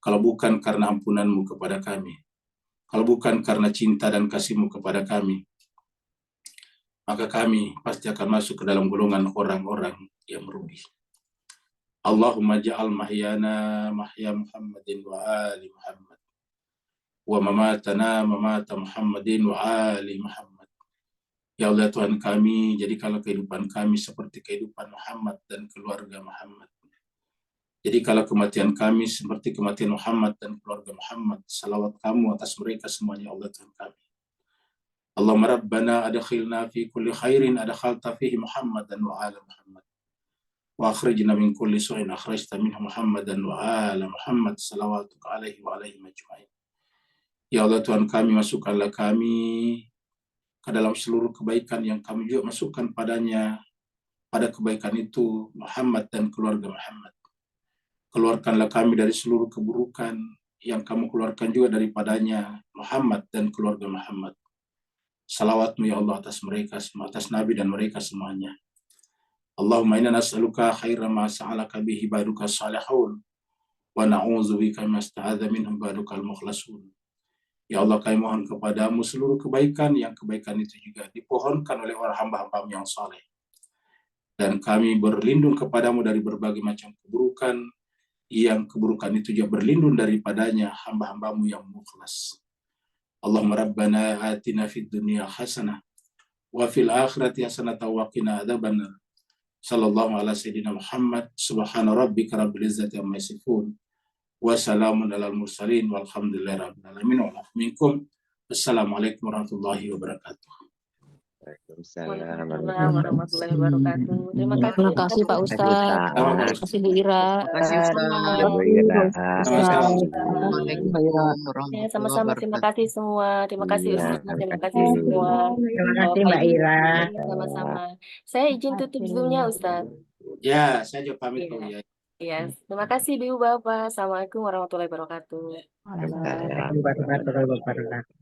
[SPEAKER 1] Kalau bukan karena ampunanmu kepada kami, kalau bukan karena cinta dan kasihmu kepada kami, maka kami pasti akan masuk ke dalam golongan orang-orang yang merugi. Allahumma ja'al mahyana mahya Muhammadin wa ali Muhammad. wa mamatana mamata Muhammadin wa ali Muhammad. Ya Allah Tuhan kami, jadikanlah kehidupan kami seperti kehidupan Muhammad dan keluarga Muhammad. Jadikanlah kematian kami seperti kematian Muhammad dan keluarga Muhammad. Salawat kamu atas mereka semuanya, Allah Tuhan kami. Allahumma Rabbana adkhilna fi kulli khairin adkhalta fihi Muhammadan wa ala Muhammad. Wa akhrijna min kulli su'in akhrajta minhu Muhammadan wa ala Muhammad. Salawatuka alaihi wa alaihi majma'in. Ya Allah Tuhan kami, masukkanlah kami ke dalam seluruh kebaikan yang kami juga masukkan padanya. Pada kebaikan itu Muhammad dan keluarga Muhammad. Keluarkanlah kami dari seluruh keburukan yang kamu keluarkan juga daripadanya Muhammad dan keluarga Muhammad. Salawatmu ya Allah atas mereka semua, atas Nabi dan mereka semuanya. Allahumma inna nas'aluka khaira ma sa'alaka bihi baduka salihun wa na'udzubika mimma sta'adza minhum badukal mukhlasun. Ya Allah, kami mohon kepadamu seluruh kebaikan yang kebaikan itu juga dipohonkan oleh orang hamba-hambamu yang saleh. Dan kami berlindung kepadamu dari berbagai macam keburukan, yang keburukan itu juga berlindung daripadanya hamba-hambamu yang mukhlas. Allahumma Rabbana atina fid dunya hasanah wa fil akhirati hasanah wa qina adzabannar. Sallallahu ala sayyidina Muhammad, subhana rabbika rabbil izzati amma yasifun. Wassalamun alal mursalin walhamdulillahi rabbil alamin wa minkum. Assalamualaikum warahmatullahi wabarakatuh.
[SPEAKER 2] Waalaikumsalam warahmatullahi wabarakatuh. Terima kasih
[SPEAKER 6] Pak Ustadz. Terima kasih Bu Ira.
[SPEAKER 2] Ya, sama-sama. Terima kasih semua. Terima kasih Ustaz. Terima kasih semua.
[SPEAKER 6] Terima kasih Mbak Ira.
[SPEAKER 2] Sama-sama. Saya izin tutup Zoom-nya Ustaz.
[SPEAKER 1] Ya, saya juga pamit
[SPEAKER 2] Iya.
[SPEAKER 1] kok ya.
[SPEAKER 2] Iya, terima kasih Ibu Bapak. Assalamualaikum warahmatullahi wabarakatuh.
[SPEAKER 6] Waalaikumsalam warahmatullahi wabarakatuh.